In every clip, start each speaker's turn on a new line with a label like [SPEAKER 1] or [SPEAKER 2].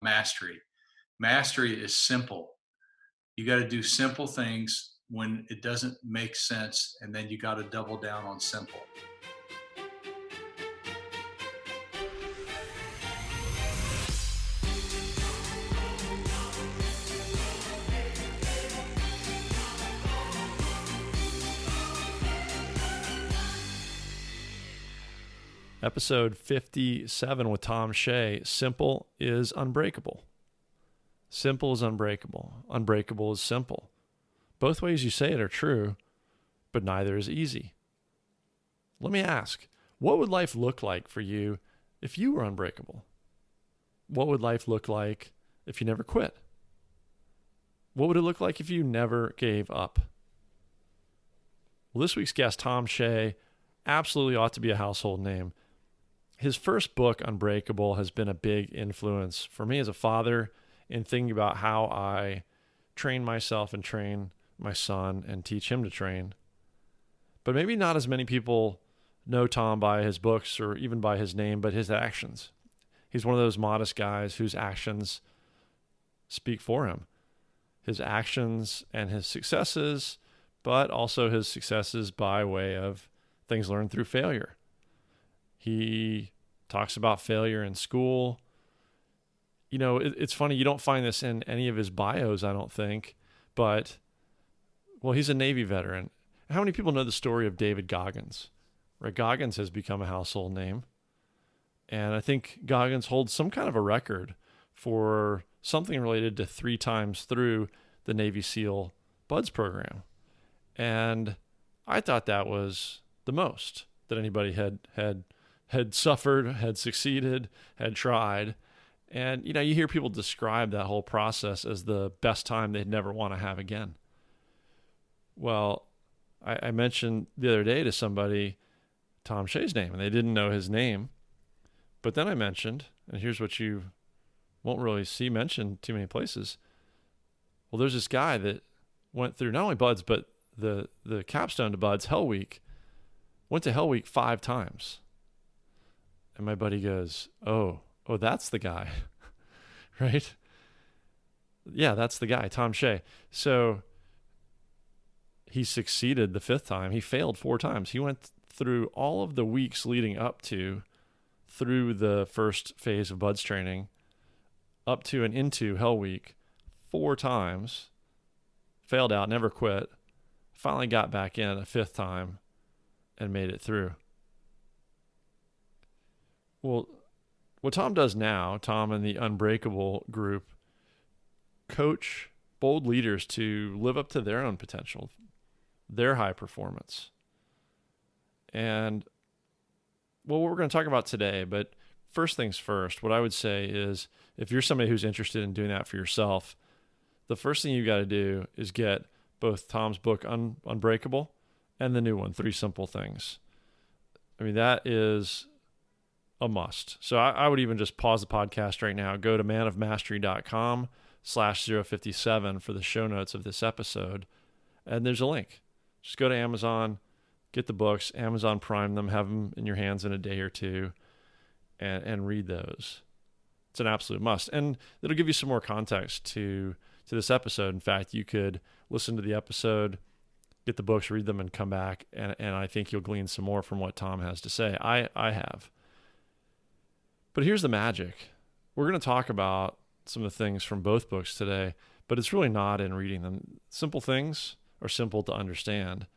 [SPEAKER 1] mastery. Mastery is simple. You got to do simple things when it doesn't make sense, and then you got to double down on simple.
[SPEAKER 2] Episode 57 with Thom Shea. Simple is unbreakable. Simple is unbreakable. Unbreakable is simple. Both ways you say it are true, but neither is easy. Let me ask, what would life look like for you if you were unbreakable? What would life look like if you never quit? What would it look like if you never gave up? Well, this week's guest, Thom Shea, absolutely ought to be a household name. His first book, Unbreakable, has been a big influence for me as a father in thinking about how I train myself and train my son and teach him to train. But maybe not as many people know Thom by his books or even by his name, but his actions. He's one of those modest guys whose actions speak for him. His actions and his successes, but also his successes by way of things learned through failure. He talks about failure in school. You know, it's funny, you don't find this in any of his bios, I don't think, but, well, he's a Navy veteran. How many people know the story of David Goggins? Right, Goggins has become a household name, and I think Goggins holds some kind of a record for something related to 3 times through the Navy SEAL BUDS program. And I thought that was the most that anybody had suffered, had succeeded, had tried. And, you know, you hear people describe that whole process as the best time they'd never want to have again. Well, I mentioned the other day to somebody Thom Shea's name, and they didn't know his name. But then I mentioned, and here's what you won't really see mentioned too many places. Well, there's this guy that went through not only BUDS, but the capstone to BUDS, Hell Week, went to Hell Week 5 times. And my buddy goes, oh, that's the guy, right? Yeah, that's the guy, Thom Shea. So he succeeded the 5th time. He failed 4 times. He went through all of the weeks leading up to, through the first phase of BUDS training, up to and into Hell Week 4 times, failed out, never quit, finally got back in a 5th time and made it through. Well, what Thom does now, Thom and the Unbreakable group, coach bold leaders to live up to their own potential, their high performance. And, well, what we're going to talk about today, but first things first, what I would say is if you're somebody who's interested in doing that for yourself, the first thing you got to do is get both Thom's book, Unbreakable, and the new one, 3 Simple Things. I mean, that is a must. So I would even just pause the podcast right now, go to manofmastery.com/057 for the show notes of this episode, and there's a link. Just go to Amazon, get the books, Amazon Prime them, have them in your hands in a day or two, and read those. It's an absolute must. And it'll give you some more context to this episode. In fact, you could listen to the episode, get the books, read them, and come back, and I think you'll glean some more from what Thom has to say. I have. But here's the magic. We're going to talk about some of the things from both books today, but it's really not in reading them. Simple things are simple to understand.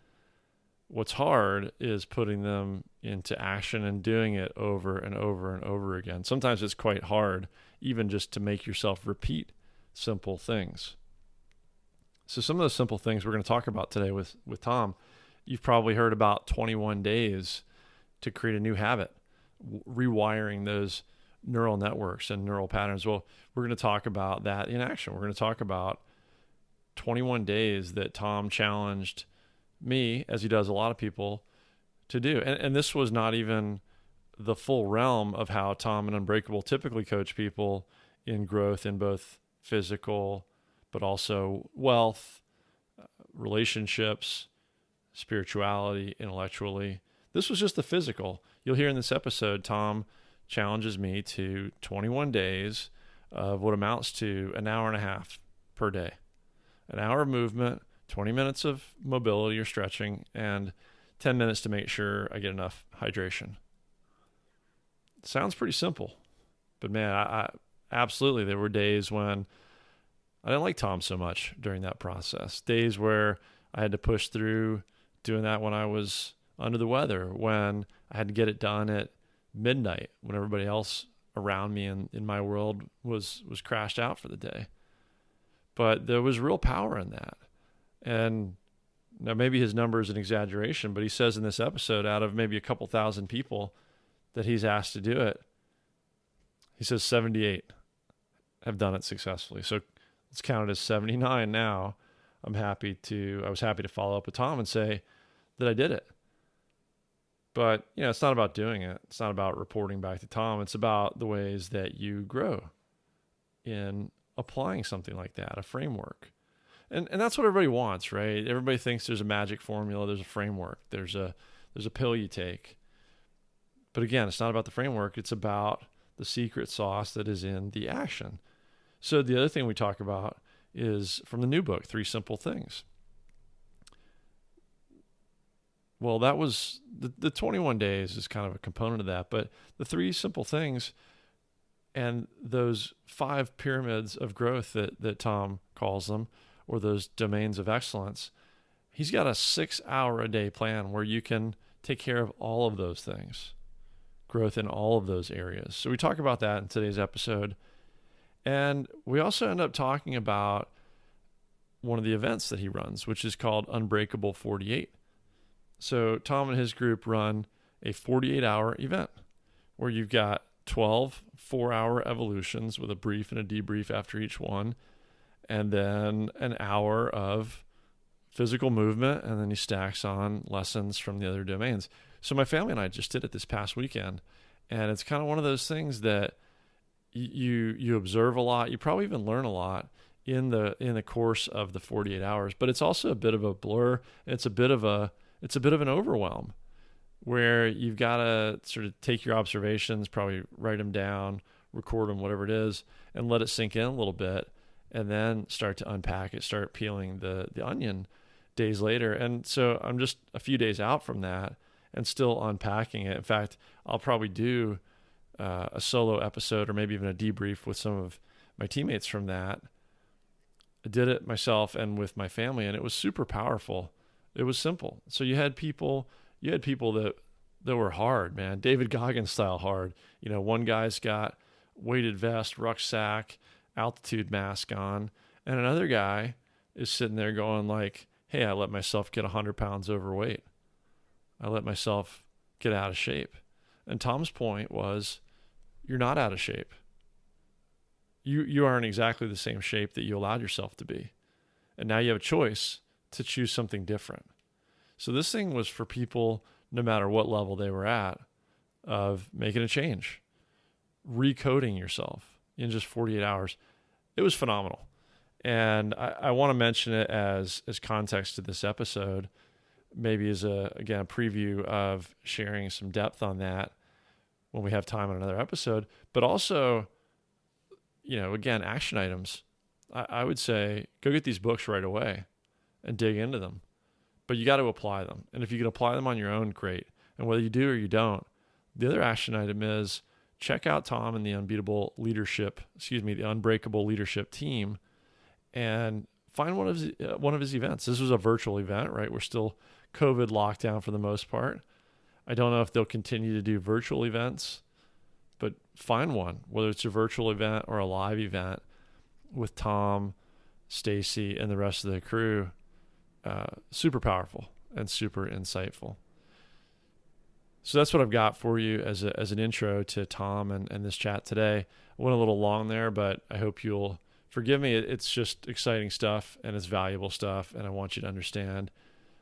[SPEAKER 2] What's hard is putting them into action and doing it over and over and over again. Sometimes it's quite hard, even just to make yourself repeat simple things. So some of those simple things we're going to talk about today with Thom. You've probably heard about 21 days to create a new habit, rewiring those neural networks and neural patterns. Well, we're going to talk about that in action. We're going to talk about 21 days that Thom challenged me, as he does a lot of people, to do. And this was not even the full realm of how Thom and Unbreakable typically coach people in growth in both physical, but also wealth, relationships, spirituality, intellectually. This was just the physical. You'll hear in this episode, Thom challenges me to 21 days of what amounts to an hour and a half per day. An hour of movement, 20 minutes of mobility or stretching, and 10 minutes to make sure I get enough hydration. Sounds pretty simple, but man, I absolutely, there were days when I didn't like Thom so much during that process. Days where I had to push through doing that when I was under the weather, when I had to get it done at midnight, when everybody else around me in my world was crashed out for the day. But there was real power in that. And now maybe his number is an exaggeration, but he says in this episode, out of maybe a couple thousand people that he's asked to do it, he says 78 have done it successfully. So let's count it as 79 now. I was happy to follow up with Thom and say that I did it. But, it's not about doing it. It's not about reporting back to Thom. It's about the ways that you grow in applying something like that, a framework. And that's what everybody wants, right? Everybody thinks there's a magic formula, there's a framework, there's a pill you take. But again, it's not about the framework. It's about the secret sauce that is in the action. So the other thing we talk about is from the new book, 3 Simple Things. Well, that was the 21 days is kind of a component of that, but the 3 simple things and those 5 pyramids of growth that Thom calls them, or those domains of excellence, he's got a 6-hour-a-day plan where you can take care of all of those things, growth in all of those areas. So we talk about that in today's episode. And we also end up talking about one of the events that he runs, which is called Unbreakable 48. So Thom and his group run a 48-hour event where you've got 12 4-hour evolutions with a brief and a debrief after each one, and then an hour of physical movement, and then he stacks on lessons from the other domains. So my family and I just did it this past weekend, and it's kind of one of those things that you observe a lot. You probably even learn a lot in the course of the 48 hours, but it's also a bit of a blur. It's a bit of an overwhelm where you've got to sort of take your observations, probably write them down, record them, whatever it is, and let it sink in a little bit, and then start to unpack it, start peeling the onion days later. And so I'm just a few days out from that and still unpacking it. In fact, I'll probably do a solo episode or maybe even a debrief with some of my teammates from that. I did it myself and with my family, and it was super powerful. It was simple. So you had people that were hard, man. David Goggins style hard. One guy's got weighted vest, rucksack, altitude mask on, and another guy is sitting there going like, hey, I let myself get 100 pounds overweight. I let myself get out of shape. And Thom's point was, you're not out of shape. You are in exactly the same shape that you allowed yourself to be. And now you have a choice to choose something different. So this thing was for people, no matter what level they were at, of making a change, recoding yourself in just 48 hours. It was phenomenal. And I want to mention it as context to this episode, maybe as a preview of sharing some depth on that when we have time on another episode, but also, again, action items. I would say go get these books right away and dig into them, but you got to apply them. And if you can apply them on your own, great. And whether you do or you don't, the other action item is check out Thom and the Unbreakable Leadership team and find one of his events. This was a virtual event, right? We're still COVID lockdown for the most part. I don't know if they'll continue to do virtual events, but find one, whether it's a virtual event or a live event with Thom, Stacy, and the rest of the crew. Super powerful and super insightful. So that's what I've got for you as an intro to Thom and this chat today. I went a little long there, but I hope you'll forgive me. It's just exciting stuff and it's valuable stuff. And I want you to understand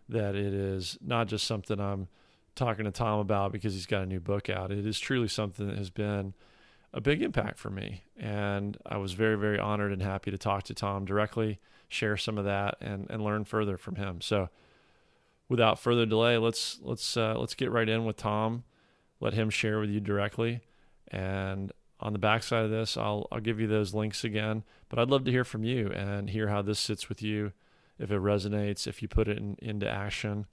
[SPEAKER 2] that it is not just something I'm talking to Thom about because he's got a new book out. It is truly something that has been a big impact for me. And I was very, very honored and happy to talk to Thom directly, share some of that and learn further from him. So without further delay, let's get right in with Thom, let him share with you directly, and on the backside of this, I'll give you those links again. But I'd love to hear from you and hear how this sits with you, if it resonates, if you put it into action,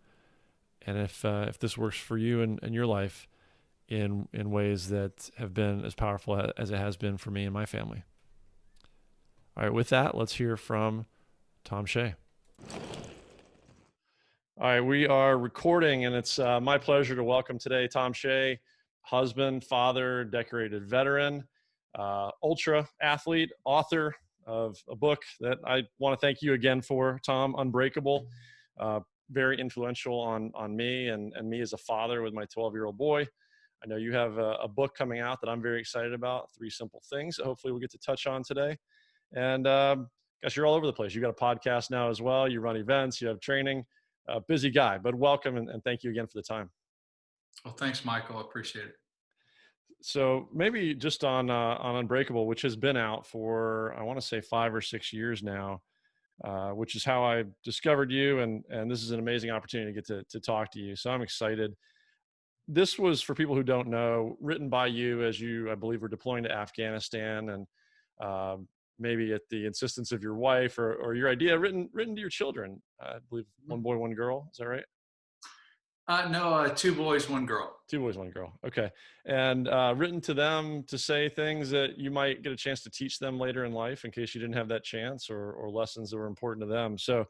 [SPEAKER 2] and if this works for you and your life in ways that have been as powerful as it has been for me and my family. All right, with that, let's hear from Thom Shea. All right, we are recording, and it's my pleasure to welcome today Thom Shea, husband, father, decorated veteran, ultra athlete, author of a book that I want to thank you again for, Thom, Unbreakable. Very influential on me and me as a father with my 12-year-old boy. I know you have a book coming out that I'm very excited about, 3 Simple Things, that hopefully we'll get to touch on today. And gosh, you're all over the place. You got a podcast now as well. You run events, you have training. Busy guy, but welcome and thank you again for the time.
[SPEAKER 1] Well, thanks, Michael. I appreciate it.
[SPEAKER 2] So maybe just on Unbreakable, which has been out for, I want to say 5 or 6 years now, which is how I discovered you. And this is an amazing opportunity to get to talk to you. So I'm excited. This was, for people who don't know, written by you as you, I believe, were deploying to Afghanistan, and maybe at the insistence of your wife or your idea, written to your children. I believe 1 boy, 1 girl. Is that right?
[SPEAKER 1] No, 2 boys, 1 girl.
[SPEAKER 2] 2 boys, 1 girl. Okay. And written to them to say things that you might get a chance to teach them later in life in case you didn't have that chance, or lessons that were important to them. So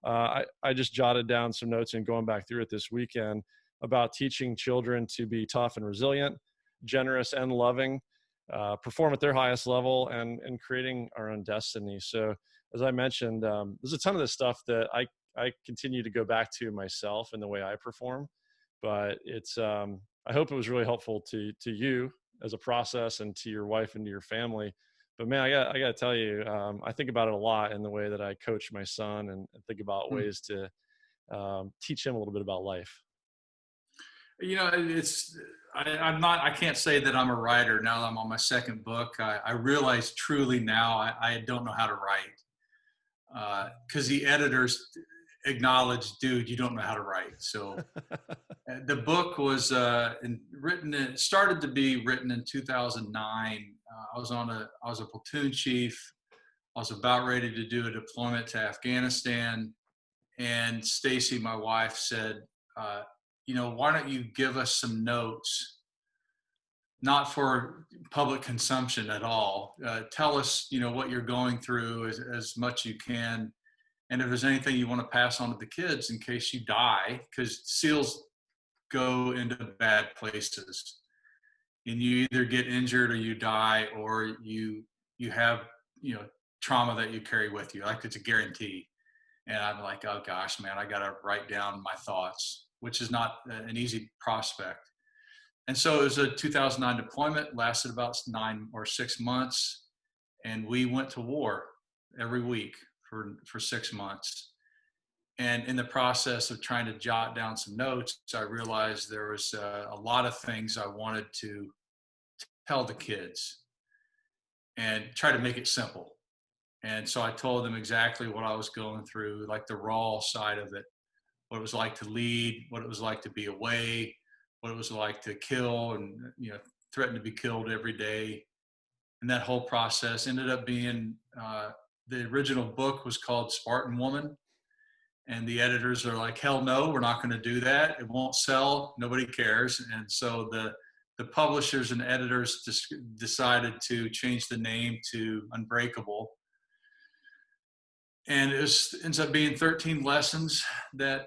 [SPEAKER 2] I just jotted down some notes and going back through it this weekend about teaching children to be tough and resilient, generous and loving, perform at their highest level, and creating our own destiny. So as I mentioned, there's a ton of this stuff that I continue to go back to myself in the way I perform, but it's, I hope it was really helpful to you as a process, and to your wife and to your family. But man, I gotta tell you, I think about it a lot in the way that I coach my son, and think about ways to teach him a little bit about life.
[SPEAKER 1] You know, I can't say that I'm a writer now that I'm on my 2nd book. I realize truly now I don't know how to write, because the editors acknowledge, dude, you don't know how to write. So the book was it started to be written in 2009. I was a platoon chief. I was about ready to do a deployment to Afghanistan. And Stacy, my wife, said, why don't you give us some notes, not for public consumption at all. Tell us, what you're going through as much you can. And if there's anything you want to pass on to the kids in case you die, because SEALs go into bad places and you either get injured or you die, or you have, trauma that you carry with you. Like, it's a guarantee. And I'm like, oh gosh, man, I got to write down my thoughts, which is not an easy prospect. And so it was a 2009 deployment, lasted about 9 or 6 months. And we went to war every week for 6 months. And in the process of trying to jot down some notes, I realized there was a lot of things I wanted to tell the kids and try to make it simple. And so I told them exactly what I was going through, like the raw side of it, what it was like to lead, what it was like to be away, what it was like to kill and, threaten to be killed every day. And that whole process ended up being, the original book was called Spartan Woman. And the editors are like, hell no, we're not going to do that. It won't sell. Nobody cares. And so the publishers and editors decided to change the name to Unbreakable. And it ends up being 13 lessons that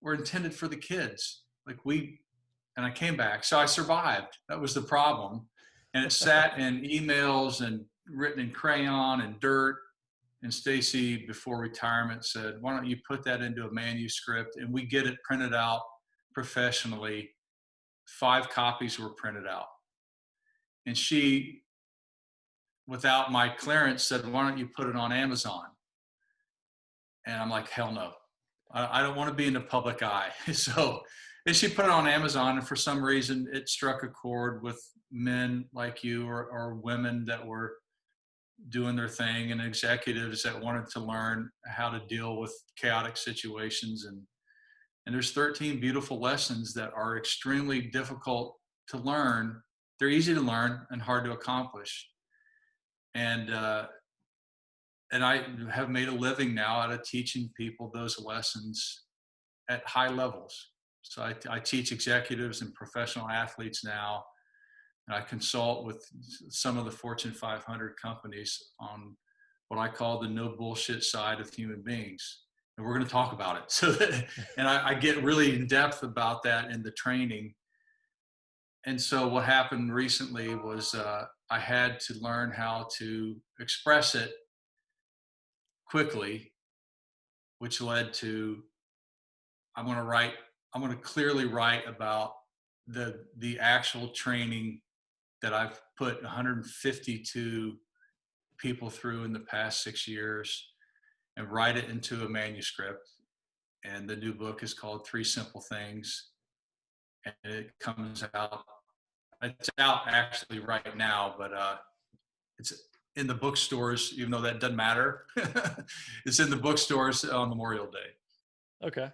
[SPEAKER 1] were intended for the kids. And I came back. So I survived. That was the problem. And it sat in emails and written in crayon and dirt. And Stacy, before retirement, said, why don't you put that into a manuscript and we get it printed out professionally. 5 copies were printed out. And she, without my clearance, said, why don't you put it on Amazon? And I'm like, hell no. I don't want to be in the public eye. So, and she put it on Amazon, and for some reason it struck a chord with men like you, or women that were doing their thing, and executives that wanted to learn how to deal with chaotic situations. And there's 13 beautiful lessons that are extremely difficult to learn, they're easy to learn and hard to accomplish. And I have made a living now out of teaching people those lessons at high levels. So I teach executives and professional athletes now, and I consult with some of the Fortune 500 companies on what I call the no bullshit side of human beings. And we're going to talk about it. So that, and I get really in depth about that in the training. And so what happened recently was I had to learn how to express it quickly, which led to I'm going to clearly write about the actual training that I've put 152 people through in the past 6 years, and write it into a manuscript. And the new book is called 3 Simple Things, and it comes out. It's out actually right now, but it's in the bookstores, even though that doesn't matter. It's in the bookstores on Memorial Day.
[SPEAKER 2] Okay.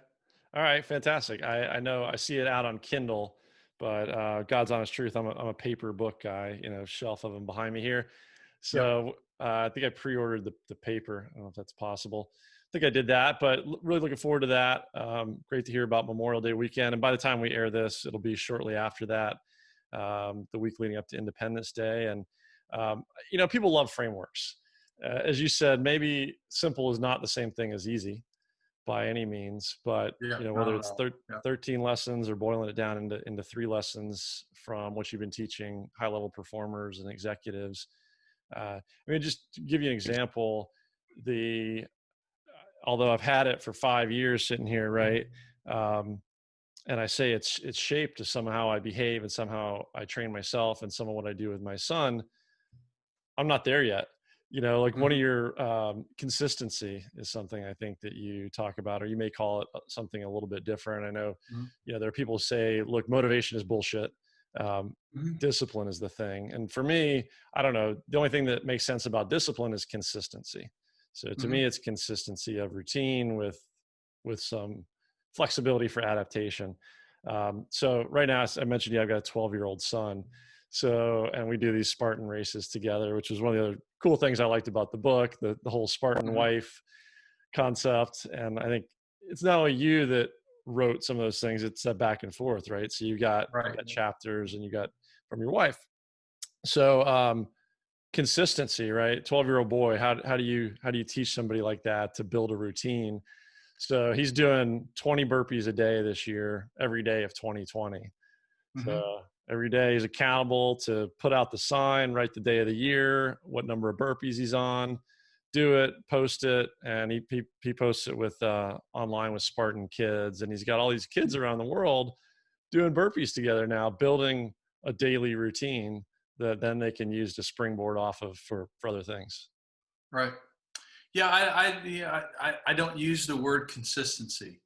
[SPEAKER 2] All right. Fantastic. I know I see it out on Kindle, but God's honest truth, I'm a paper book guy, shelf of them behind me here. So I think I pre-ordered the paper. I don't know if that's possible. I think I did that, but really looking forward to that. Great to hear about Memorial Day weekend. And by the time we air this, it'll be shortly after that, the week leading up to Independence Day. And, people love frameworks. As you said, maybe simple is not the same thing as easy by any means, but whether it's 13 lessons or boiling it down into 3 lessons from what you've been teaching high level performers and executives. Just to give you an example, although I've had it for 5 years sitting here, right? And I say it's shaped to somehow I behave and somehow I train myself and some of what I do with my son. I'm not there yet. One of your consistency is something I think that you talk about, or you may call it something a little bit different. I know, there are people who say, look, motivation is bullshit. Discipline is the thing. And for me, I don't know, the only thing that makes sense about discipline is consistency. So to me, it's consistency of routine with some flexibility for adaptation. So right now, as I mentioned, I've got a 12-year-old son. So, and we do these Spartan races together, which is one of the other cool things I liked about the book, the whole Spartan wife concept. And I think it's not only you that wrote some of those things, it's that back and forth, right? So you got chapters and you got from your wife. So, consistency, right? 12-year-old boy, how do you teach somebody like that to build a routine? So he's doing 20 burpees a day this year, every day of 2020. So every day he's accountable to put out the sign, write the day of the year, what number of burpees he's on, do it, post it. And he posts it with online with Spartan kids. And he's got all these kids around the world doing burpees together now, building a daily routine that then they can use to springboard off of for other things.
[SPEAKER 1] Right. Yeah. I don't use the word consistency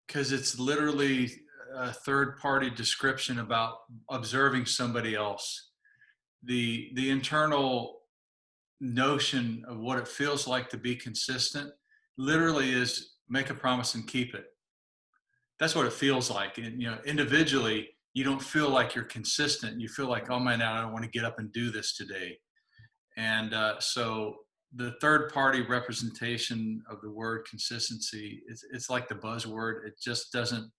[SPEAKER 1] because it's literally a third-party description about observing somebody else. The internal notion of what it feels like to be consistent literally is make a promise and keep it. That's what it feels like. And, individually, you don't feel like you're consistent. You feel like, oh man, I don't want to get up and do this today. And so the third-party representation of the word consistency, it's like the buzzword. It just doesn't.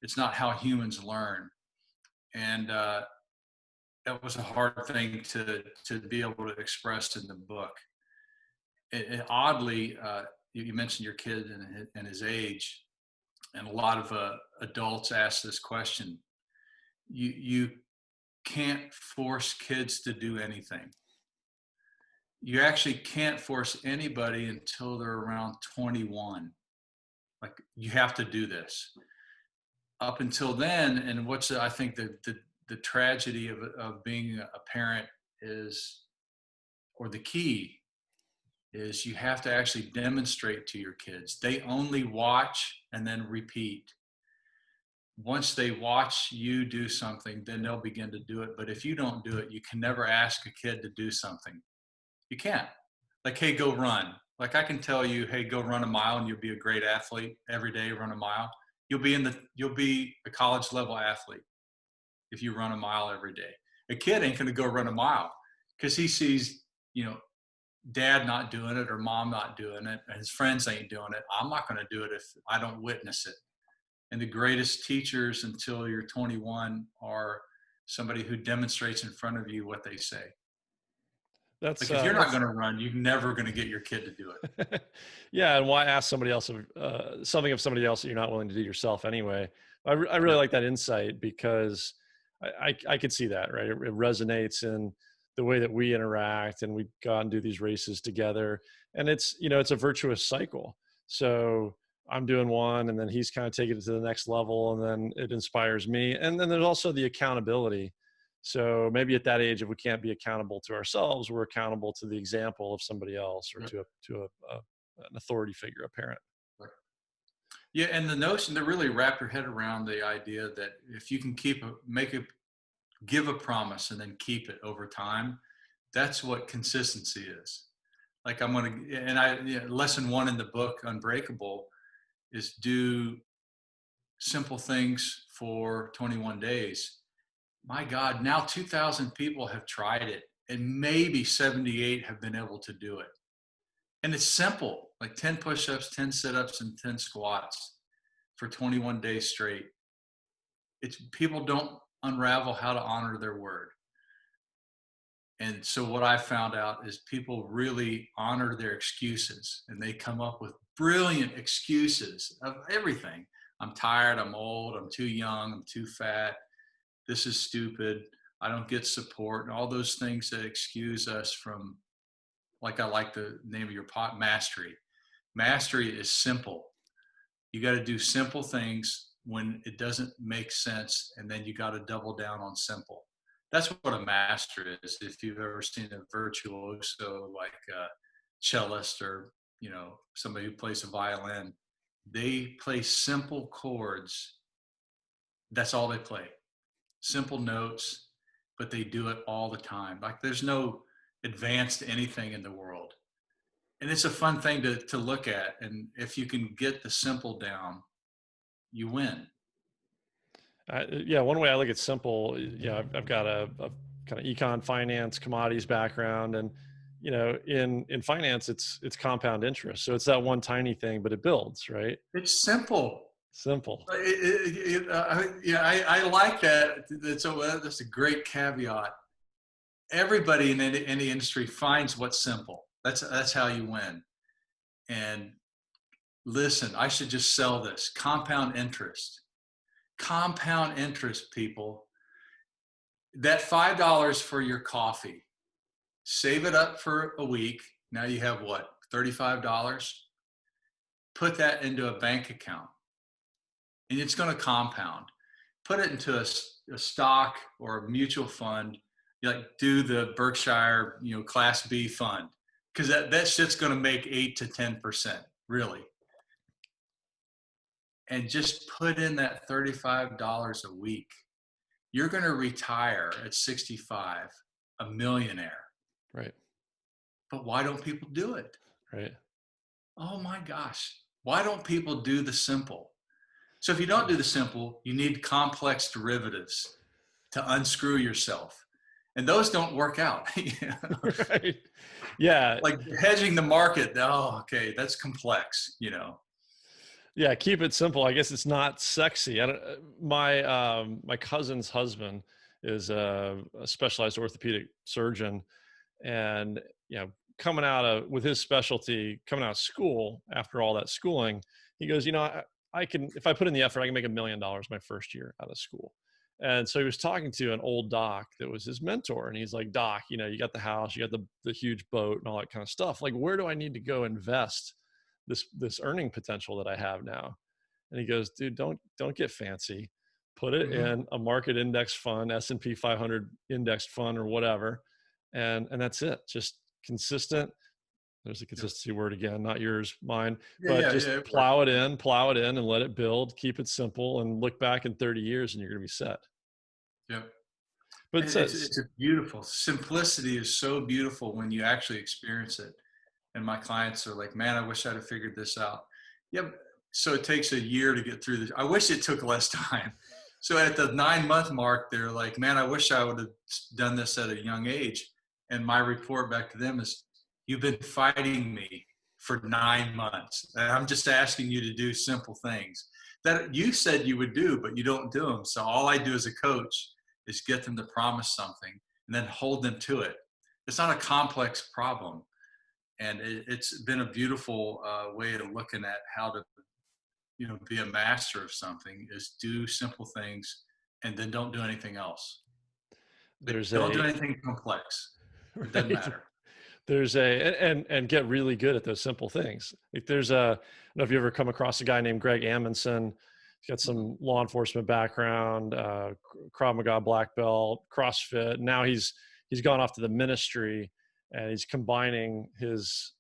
[SPEAKER 1] It's not how humans learn. And that was a hard thing to be able to express in the book. And oddly, you mentioned your kid and his age, and a lot of adults ask this question. You can't force kids to do anything. You actually can't force anybody until they're around 21. Like, you have to do this. Up until then, and what's I think the tragedy of being a parent is, or the key is, you have to actually demonstrate to your kids. They only watch and then repeat. Once they watch you do something, then they'll begin to do it. But if you don't do it, you can never ask a kid to do something. You can't. Like, hey, go run. Like, I can tell you, hey, go run a mile and you'll be a great athlete. Every day, run a mile. You'll be a college level athlete if you run a mile every day. A kid ain't going to go run a mile because he sees, dad not doing it or mom not doing it, and his friends ain't doing it. I'm not going to do it if I don't witness it. And the greatest teachers until you're 21 are somebody who demonstrates in front of you what they say.
[SPEAKER 2] That's
[SPEAKER 1] like if you're not going to run, you're never going to get your kid to do it.
[SPEAKER 2] Yeah, and why ask somebody else something of somebody else that you're not willing to do yourself anyway? I really like that insight because I could see that, right? It resonates in the way that we interact, and we go out and do these races together, and it's it's a virtuous cycle. So I'm doing one, and then he's kind of taking it to the next level, and then it inspires me, and then there's also the accountability. So maybe at that age, if we can't be accountable to ourselves, we're accountable to the example of somebody else, or to an authority figure, a parent.
[SPEAKER 1] Yeah, and the notion to really wrap your head around the idea that if you can give a promise and then keep it over time, that's what consistency is. Like lesson 1 in the book, Unbreakable, is do simple things for 21 days. My God, now 2,000 people have tried it, and maybe 78 have been able to do it. And it's simple, like 10 push-ups, 10 sit-ups, and 10 squats for 21 days straight. People don't unravel how to honor their word. And so what I found out is people really honor their excuses, and they come up with brilliant excuses of everything. I'm tired, I'm old, I'm too young, I'm too fat, this is stupid, I don't get support, and all those things that excuse us from, like I like the name of your pot, mastery. Mastery is simple. You got to do simple things when it doesn't make sense, and then you got to double down on simple. That's what a master is. If you've ever seen a virtuoso like a cellist or somebody who plays a violin, they play simple chords. That's all they play. Simple notes, but they do it all the time. Like there's no advanced anything in the world. And it's a fun thing to look at. And if you can get the simple down, you win.
[SPEAKER 2] One way I look at simple, I've got a kind of econ, finance, commodities background, and in finance, it's compound interest. So it's that one tiny thing, but it builds, right?
[SPEAKER 1] It's simple.
[SPEAKER 2] Simple.
[SPEAKER 1] I like that. That's a great caveat. Everybody in any industry finds what's simple. That's how you win. And listen, I should just sell this. Compound interest, people. That $5 for your coffee, save it up for a week. Now you have what, $35? Put that into a bank account, and it's going to compound. Put it into a stock or a mutual fund. Do the Berkshire, Class B fund, because that shit's going to make 8 to 10%, really. And just put in that $35 a week. You're going to retire at 65, a millionaire.
[SPEAKER 2] Right.
[SPEAKER 1] But why don't people do it?
[SPEAKER 2] Right.
[SPEAKER 1] Oh my gosh. Why don't people do the simple? So if you don't do the simple, you need complex derivatives to unscrew yourself. And those don't work out.
[SPEAKER 2] Right. Yeah.
[SPEAKER 1] Like hedging the market. Oh, okay. That's complex,
[SPEAKER 2] Yeah. Keep it simple. I guess it's not sexy. My cousin's husband is a specialized orthopedic surgeon, and, coming out with his specialty, coming out of school after all that schooling, he goes, I can, if I put in the effort, I can make $1 million my first year out of school. And so he was talking to an old doc that was his mentor. And he's like, Doc, you got the house, you got the huge boat and all that kind of stuff. Like, where do I need to go invest this earning potential that I have now? And he goes, dude, don't get fancy. Put it in a market index fund, S&P 500 indexed fund or whatever. And that's it. Just consistent. There's the consistency word again, not yours, mine, but plow it in and let it build, keep it simple, and look back in 30 years and you're going to be set.
[SPEAKER 1] Yep.
[SPEAKER 2] But
[SPEAKER 1] it's a beautiful, simplicity is so beautiful when you actually experience it. And my clients are like, man, I wish I'd have figured this out. Yeah. So it takes a year to get through this. I wish it took less time, So at the 9-month mark, they're like, man, I wish I would have done this at a young age. And my report back to them is, you've been fighting me for 9 months. And I'm just asking you to do simple things that you said you would do, but you don't do them. So all I do as a coach is get them to promise something and then hold them to it. It's not a complex problem. And it's been a beautiful way of looking at how to, be a master of something, is do simple things and then don't do anything else. But
[SPEAKER 2] There's
[SPEAKER 1] don't do
[SPEAKER 2] a
[SPEAKER 1] anything complex. It doesn't
[SPEAKER 2] right.
[SPEAKER 1] matter.
[SPEAKER 2] There's and get really good at those simple things. Like I don't know if you ever come across a guy named Greg Amundsen. He's got some law enforcement background, Krav Maga black belt, CrossFit. Now he's gone off to the ministry, and he's combining his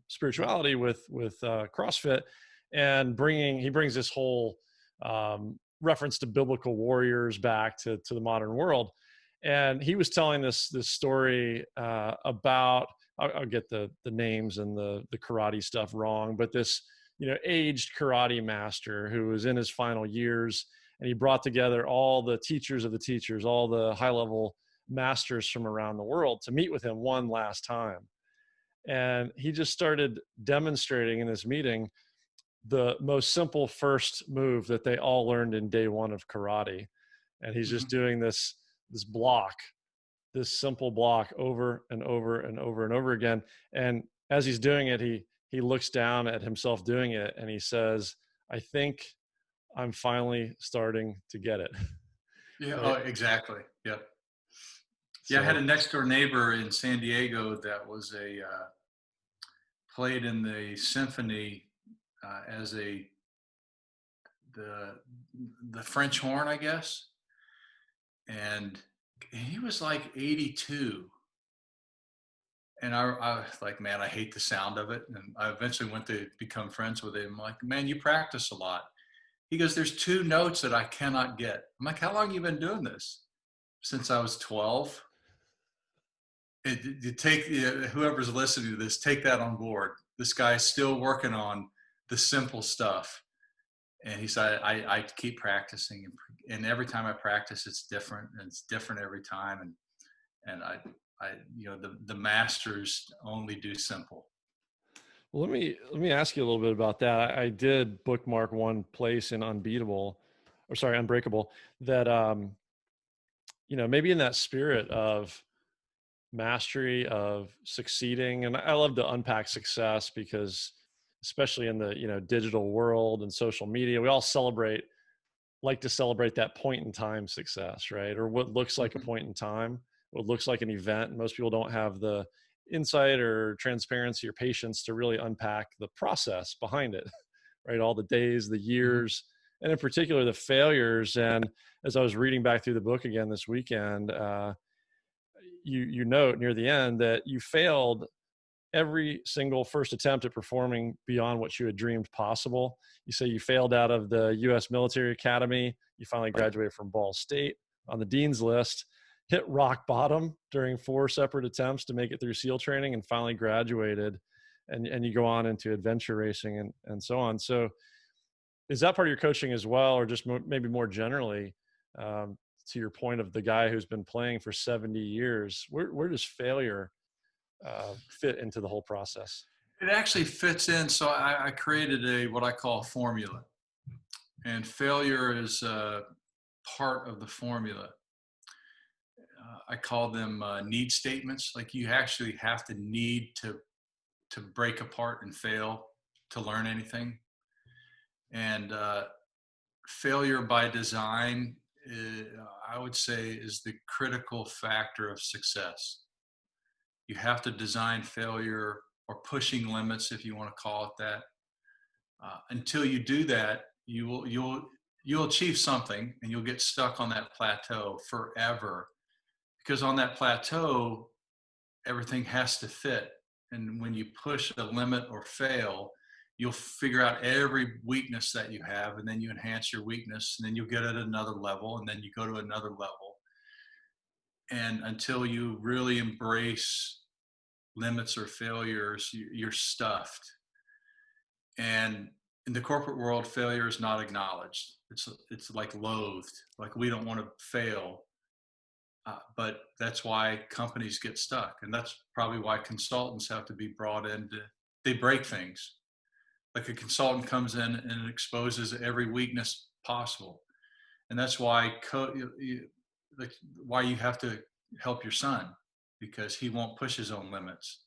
[SPEAKER 2] spirituality with CrossFit, and he brings this whole reference to biblical warriors back to the modern world. And he was telling this story about, I'll get the names and the karate stuff wrong, but this aged karate master who was in his final years, and he brought together all the teachers of the teachers, all the high level masters from around the world to meet with him one last time. And he just started demonstrating in this meeting the most simple first move that they all learned in day one of karate. And he's just doing this block, this simple block over and over and over and over again. And as he's doing it, he looks down at himself doing it, and he says, I think I'm finally starting to get it.
[SPEAKER 1] Yeah.
[SPEAKER 2] Right?
[SPEAKER 1] Oh, exactly. Yep. Yeah. I had
[SPEAKER 2] So,
[SPEAKER 1] a next door neighbor in San Diego that was played in the symphony as the French horn, I guess. And he was like 82. And I was like, man, I hate the sound of it. And I eventually went to become friends with him. I'm like, man, you practice a lot. He goes, there's 2 notes that I cannot get. I'm like, how long have you been doing this? Since I was 12. You take whoever's listening to this, take that on board. This guy's still working on the simple stuff. And he said, I keep practicing, and every time I practice, it's different, and it's different every time. And I the masters only do simple.
[SPEAKER 2] well, let me ask you a little bit about that. I did bookmark one place in Unbreakable, that maybe in that spirit of mastery, of succeeding. And I love to unpack success, because especially in the digital world and social media, we all like to celebrate that point in time success, right? Or what looks like a point in time, what looks like an event. Most people don't have the insight or transparency or patience to really unpack the process behind it, right? All the days, the years, and in particular the failures. And as I was reading back through the book again this weekend, you note near the end that you failed every single first attempt at performing beyond what you had dreamed possible. You say you failed out of the U.S. Military Academy. You finally graduated from Ball State on the dean's list, hit rock bottom during 4 separate attempts to make it through SEAL training, and finally graduated. And you go on into adventure racing and so on. So is that part of your coaching as well, or just maybe more generally, to your point of the guy who's been playing for 70 years, where does failure fit into the whole process?
[SPEAKER 1] It actually fits in. So I created what I call a formula, and failure is part of the formula. I call them need statements. Like, you actually have to need to break apart and fail to learn anything. And failure by design, I would say, is the critical factor of success. You have to design failure, or pushing limits, if you want to call it that. Until you do that, you'll achieve something, and you'll get stuck on that plateau forever. Because on that plateau, everything has to fit. And when you push a limit or fail, you'll figure out every weakness that you have, and then you enhance your weakness, and then you'll get at another level, and then you go to another level. And until you really embrace limits or failures, you're stuffed. And in the corporate world, failure is not acknowledged. It's like loathed, like we don't want to fail. But that's why companies get stuck. And that's probably why consultants have to be brought in they break things. Like a consultant comes in and exposes every weakness possible. And that's why why you have to help your son, because he won't push his own limits.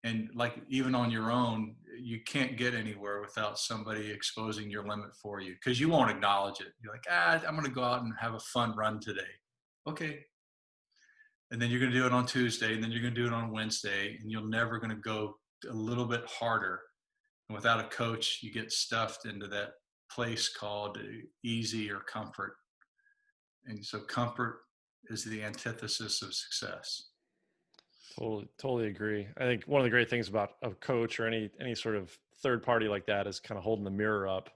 [SPEAKER 1] And like even on your own, you can't get anywhere without somebody exposing your limit for you, because you won't acknowledge it. You're like, I'm going to go out and have a fun run today. Okay. And then you're going to do it on Tuesday, and then you're going to do it on Wednesday, and you're never going to go a little bit harder. And without a coach, you get stuffed into that place called easy or comfort. And so comfort is the antithesis of success.
[SPEAKER 2] Totally agree. I think one of the great things about a coach or any sort of third party like that is kind of holding the mirror up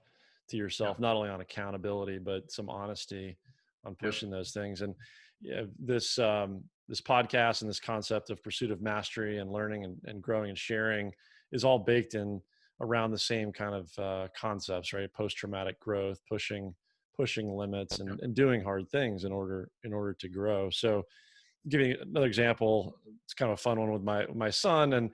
[SPEAKER 2] to yourself, not only on accountability, but some honesty on pushing those things. And yeah, this podcast and this concept of pursuit of mastery and learning and growing and sharing is all baked in around the same kind of concepts, right? Post-traumatic growth, pushing limits and doing hard things in order to grow. So giving another example, it's kind of a fun one with my son, and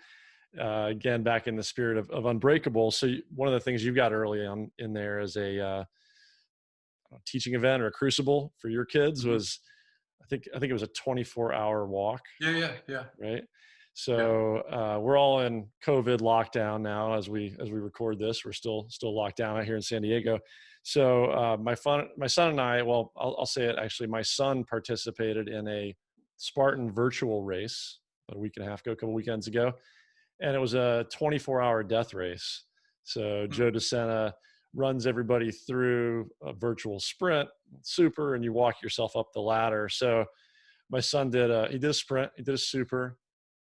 [SPEAKER 2] again, back in the spirit of Unbreakable. So one of the things you've got early on in there is a teaching event or a crucible for your kids was, I think it was a 24-hour walk.
[SPEAKER 1] Yeah.
[SPEAKER 2] Right. So we're all in COVID lockdown now as we record this. We're still locked down out here in San Diego. So my son and I, well, I'll say it actually. My son participated in a Spartan virtual race about a week and a half ago, a couple weekends ago, and it was a 24-hour death race. So Joe DeSena runs everybody through a virtual sprint, super, and you walk yourself up the ladder. So my son did a sprint, he did a super,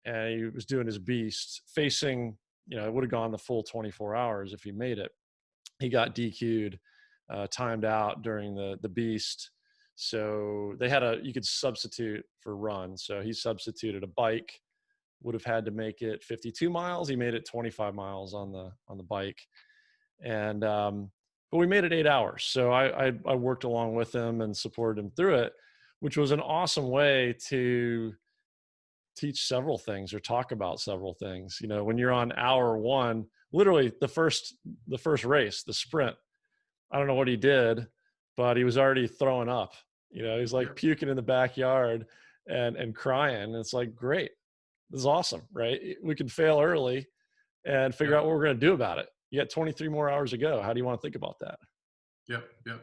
[SPEAKER 2] and he was doing his beast, facing, it would have gone the full 24 hours if he made it. He got DQ'd, timed out during the beast. So they you could substitute for run. So he substituted a bike, would have had to make it 52 miles. He made it 25 miles on the bike. And, but we made it 8 hours. So I worked along with him and supported him through it, which was an awesome way to teach several things or talk about several things. When you're on hour one, literally the first race, the sprint, I don't know what he did, but he was already throwing up. He's like puking in the backyard and crying. And it's like, great, this is awesome, right? We can fail early and figure out what we're going to do about it. You got 23 more hours to go. How do you want to think about that?
[SPEAKER 1] Yep. Yeah.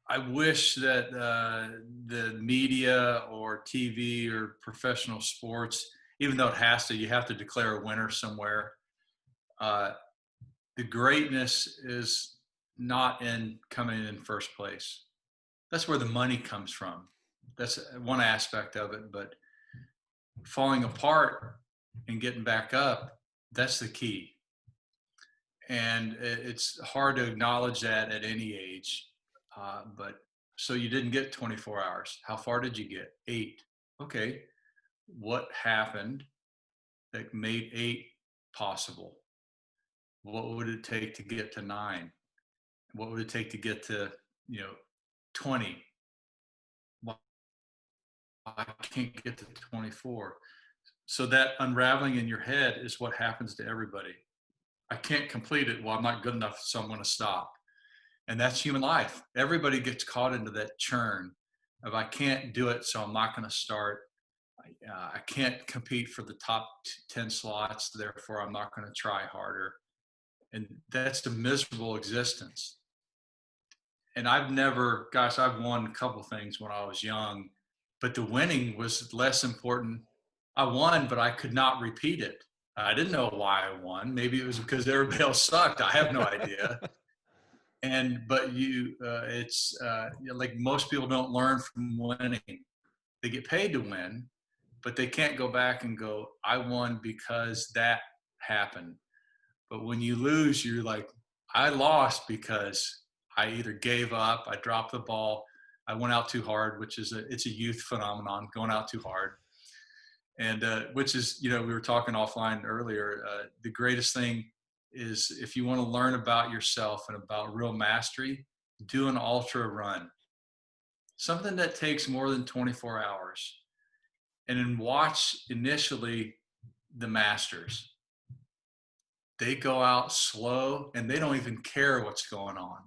[SPEAKER 1] I wish that the media or TV or professional sports, even though you have to declare a winner somewhere. The greatness is not in coming in first place. That's where the money comes from. That's one aspect of it, but falling apart and getting back up, that's the key. And it's hard to acknowledge that at any age. But so you didn't get 24 hours. How far did you get? 8. Okay. What happened that made 8 possible? What would it take to get to 9? What would it take to get to, 20? Well, I can't get to 24. So that unraveling in your head is what happens to everybody. I can't complete it. Well, I'm not good enough, so I'm going to stop. And that's human life. Everybody gets caught into that churn of I can't do it, so I'm not going to start. I can't compete for the top 10 slots, therefore I'm not going to try harder. And that's a miserable existence. And I've won a couple things when I was young, but the winning was less important. I won, but I could not repeat it. I didn't know why I won. Maybe it was because everybody else sucked. I have no idea. But it's like most people don't learn from winning. They get paid to win, but they can't go back and go, I won because that happened. But when you lose, you're like, I lost because I either gave up, I dropped the ball, I went out too hard, which is it's a youth phenomenon, going out too hard. And which is, we were talking offline earlier, the greatest thing is, if you want to learn about yourself and about real mastery, do an ultra run, something that takes more than 24 hours, and then watch initially the masters. They go out slow and they don't even care what's going on.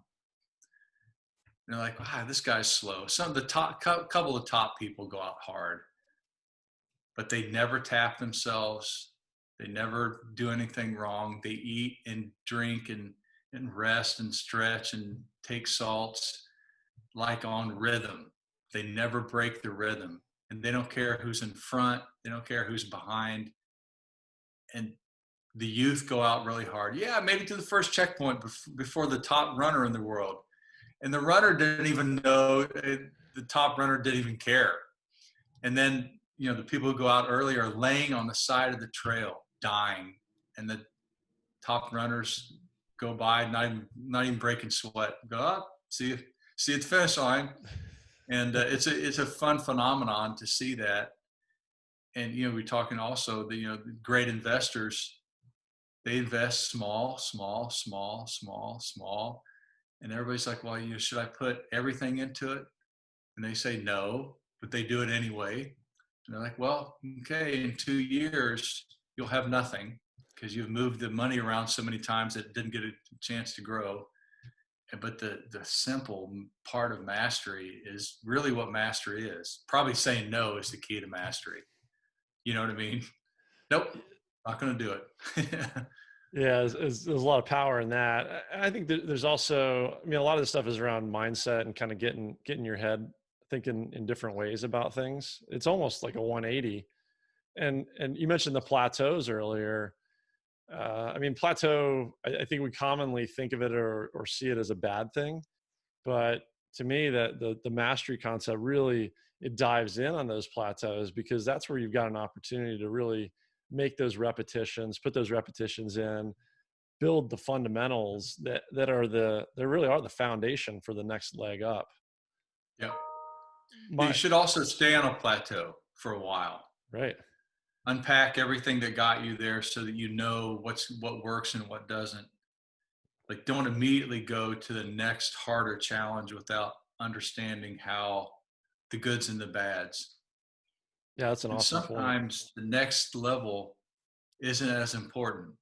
[SPEAKER 1] They're like, wow, this guy's slow. Some of the couple of top people go out hard, but they never tap themselves. They never do anything wrong. They eat and drink and rest and stretch and take salts, like on rhythm. They never break the rhythm, and they don't care who's in front. They don't care who's behind. And the youth go out really hard. Yeah, made it to the first checkpoint before the top runner in the world. And the runner didn't even know, the top runner didn't even care. And then, the people who go out early are laying on the side of the trail, dying. And the top runners go by, not even breaking sweat. Go up, see at the finish line. And it's a fun phenomenon to see that. And, we're talking also, the great investors, they invest small. And everybody's like, well, should I put everything into it? And they say no, but they do it anyway. And they're like, well, okay, in 2 years, you'll have nothing because you've moved the money around so many times that it didn't get a chance to grow. But the simple part of mastery is really what mastery is. Probably saying no is the key to mastery. You know what I mean? Nope, not going to do it.
[SPEAKER 2] Yeah, there's a lot of power in that. I think there's also, a lot of this stuff is around mindset and kind of getting your head thinking in different ways about things. It's almost like a 180. And you mentioned the plateaus earlier. Plateau, I think we commonly think of it or see it as a bad thing. But to me, that the mastery concept really, it dives in on those plateaus, because that's where you've got an opportunity to really make those repetitions, put those repetitions in, build the fundamentals that really are the foundation for the next leg up.
[SPEAKER 1] Yeah. You should also stay on a plateau for a while.
[SPEAKER 2] Right.
[SPEAKER 1] Unpack everything that got you there so that you know what works and what doesn't. Like, don't immediately go to the next harder challenge without understanding how the goods and the bads.
[SPEAKER 2] Yeah, that's an awesome point.
[SPEAKER 1] Sometimes the next level isn't as important.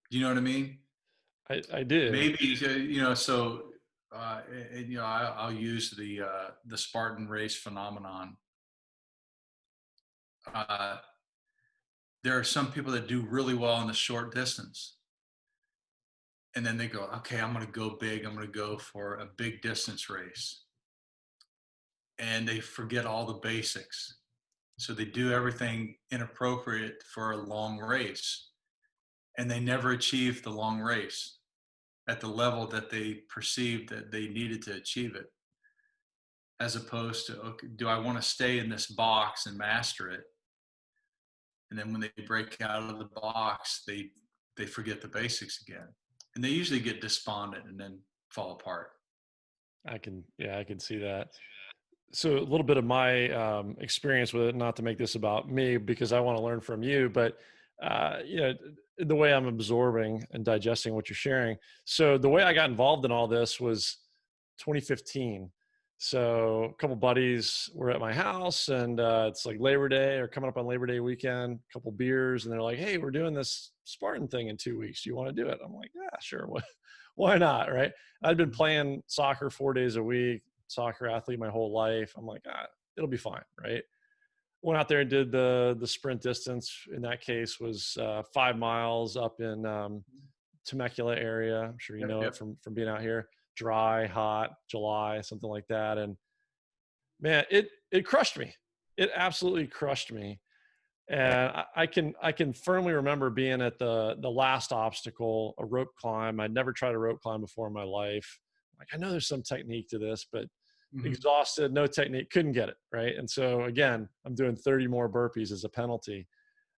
[SPEAKER 1] Do you know what I mean?
[SPEAKER 2] I do.
[SPEAKER 1] Maybe, so, I'll use the Spartan race phenomenon. There are some people that do really well in the short distance. And then they go, okay, I'm going to go big. I'm going to go for a big distance race. And they forget all the basics. So they do everything inappropriate for a long race. And they never achieve the long race at the level that they perceived that they needed to achieve it. As opposed to, okay, do I want to stay in this box and master it? And then when they break out of the box, they forget the basics again. And they usually get despondent and then fall apart.
[SPEAKER 2] I can see that. So a little bit of my experience with it, not to make this about me because I want to learn from you, but the way I'm absorbing and digesting what you're sharing. So the way I got involved in all this was 2015. So a couple buddies were at my house, and it's like Labor Day or coming up on Labor Day weekend, a couple beers, and they're like, hey, we're doing this Spartan thing in 2 weeks. Do you want to do it? I'm like, yeah, sure. Why not? Right. I'd been playing soccer 4 days a week, soccer athlete my whole life. I'm like, it'll be fine. Right. Went out there and did the sprint distance. In that case was 5 miles up in Temecula area. I'm sure you know it from being out here. Dry, hot, July, something like that. And man, it crushed me. It absolutely crushed me. And I can firmly remember being at the last obstacle, a rope climb. I'd never tried a rope climb before in my life. Like, I know there's some technique to this, but exhausted, no technique, couldn't get it. Right. And so again, I'm doing 30 more burpees as a penalty.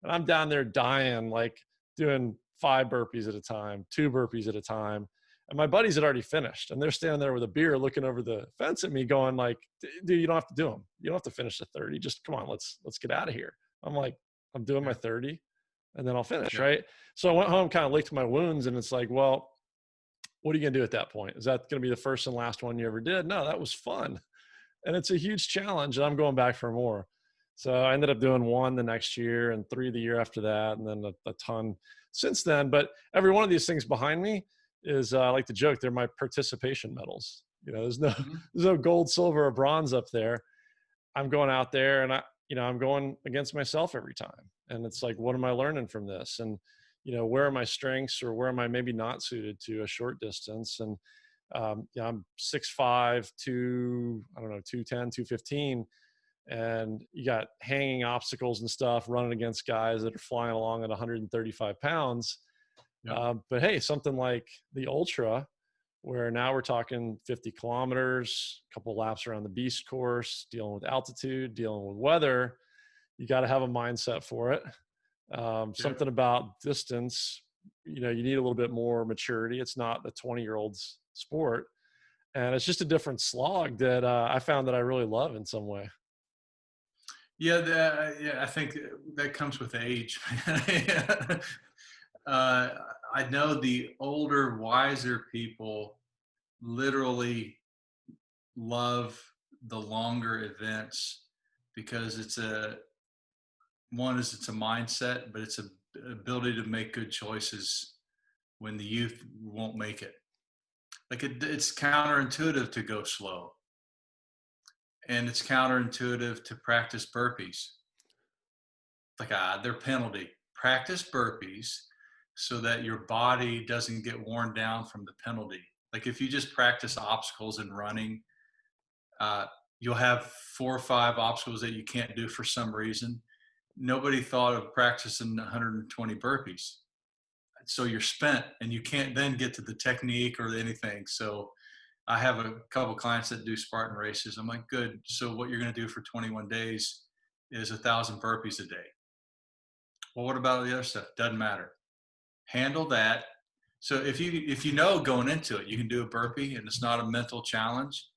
[SPEAKER 2] And I'm down there dying, like doing 5 burpees at a time, 2 burpees at a time. And my buddies had already finished, and they're standing there with a beer looking over the fence at me going like, dude, you don't have to do them. You don't have to finish the 30. Just come on, let's get out of here. I'm like, I'm doing my
[SPEAKER 1] Yeah.
[SPEAKER 2] 30 and then I'll finish.
[SPEAKER 1] Yeah.
[SPEAKER 2] Right. So I went home, kind of licked my wounds, and it's like, well, what are you going to do at that point? Is that going to be the first and last one you ever did? No, that was fun. And it's a huge challenge, and I'm going back for more. So I ended up doing one the next year and three the year after that, and then a ton since then. But every one of these things behind me is, I like to joke, they're my participation medals. There's no
[SPEAKER 1] Mhm.
[SPEAKER 2] there's no gold, silver, or bronze up there. I'm going out there, and I'm going against myself every time. And it's like, what am I learning from this? And where are my strengths, or where am I maybe not suited to a short distance? And I'm 6'5", I don't know, 210, 215, and you got hanging obstacles and stuff, running against guys that are flying along at 135 pounds.
[SPEAKER 1] Yeah.
[SPEAKER 2] But hey, something like the ultra, where now we're talking 50 kilometers, a couple laps around the beast course, dealing with altitude, dealing with weather, you got to have a mindset for it.
[SPEAKER 1] Yeah.
[SPEAKER 2] Something about distance, you need a little bit more maturity. It's not the 20-year-old's sport. And it's just a different slog that I found that I really love in some way.
[SPEAKER 1] Yeah, I think that comes with age. uh, I know the older, wiser people literally love the longer events because it's a mindset, but it's a ability to make good choices when the youth won't make it. Like it's counterintuitive to go slow, and it's counterintuitive to practice burpees. Like their penalty. Practice burpees so that your body doesn't get worn down from the penalty. Like if you just practice obstacles and running, uh, you'll have 4 or 5 obstacles that you can't do for some reason. Nobody thought of practicing 120 burpees. So you're spent and you can't then get to the technique or anything. So I have a couple clients that do Spartan races. I'm like, good. So what you're going to do for 21 days is 1,000 burpees a day. Well, what about the other stuff? Doesn't matter. Handle that. So if you know going into it, you can do a burpee and it's not a mental challenge,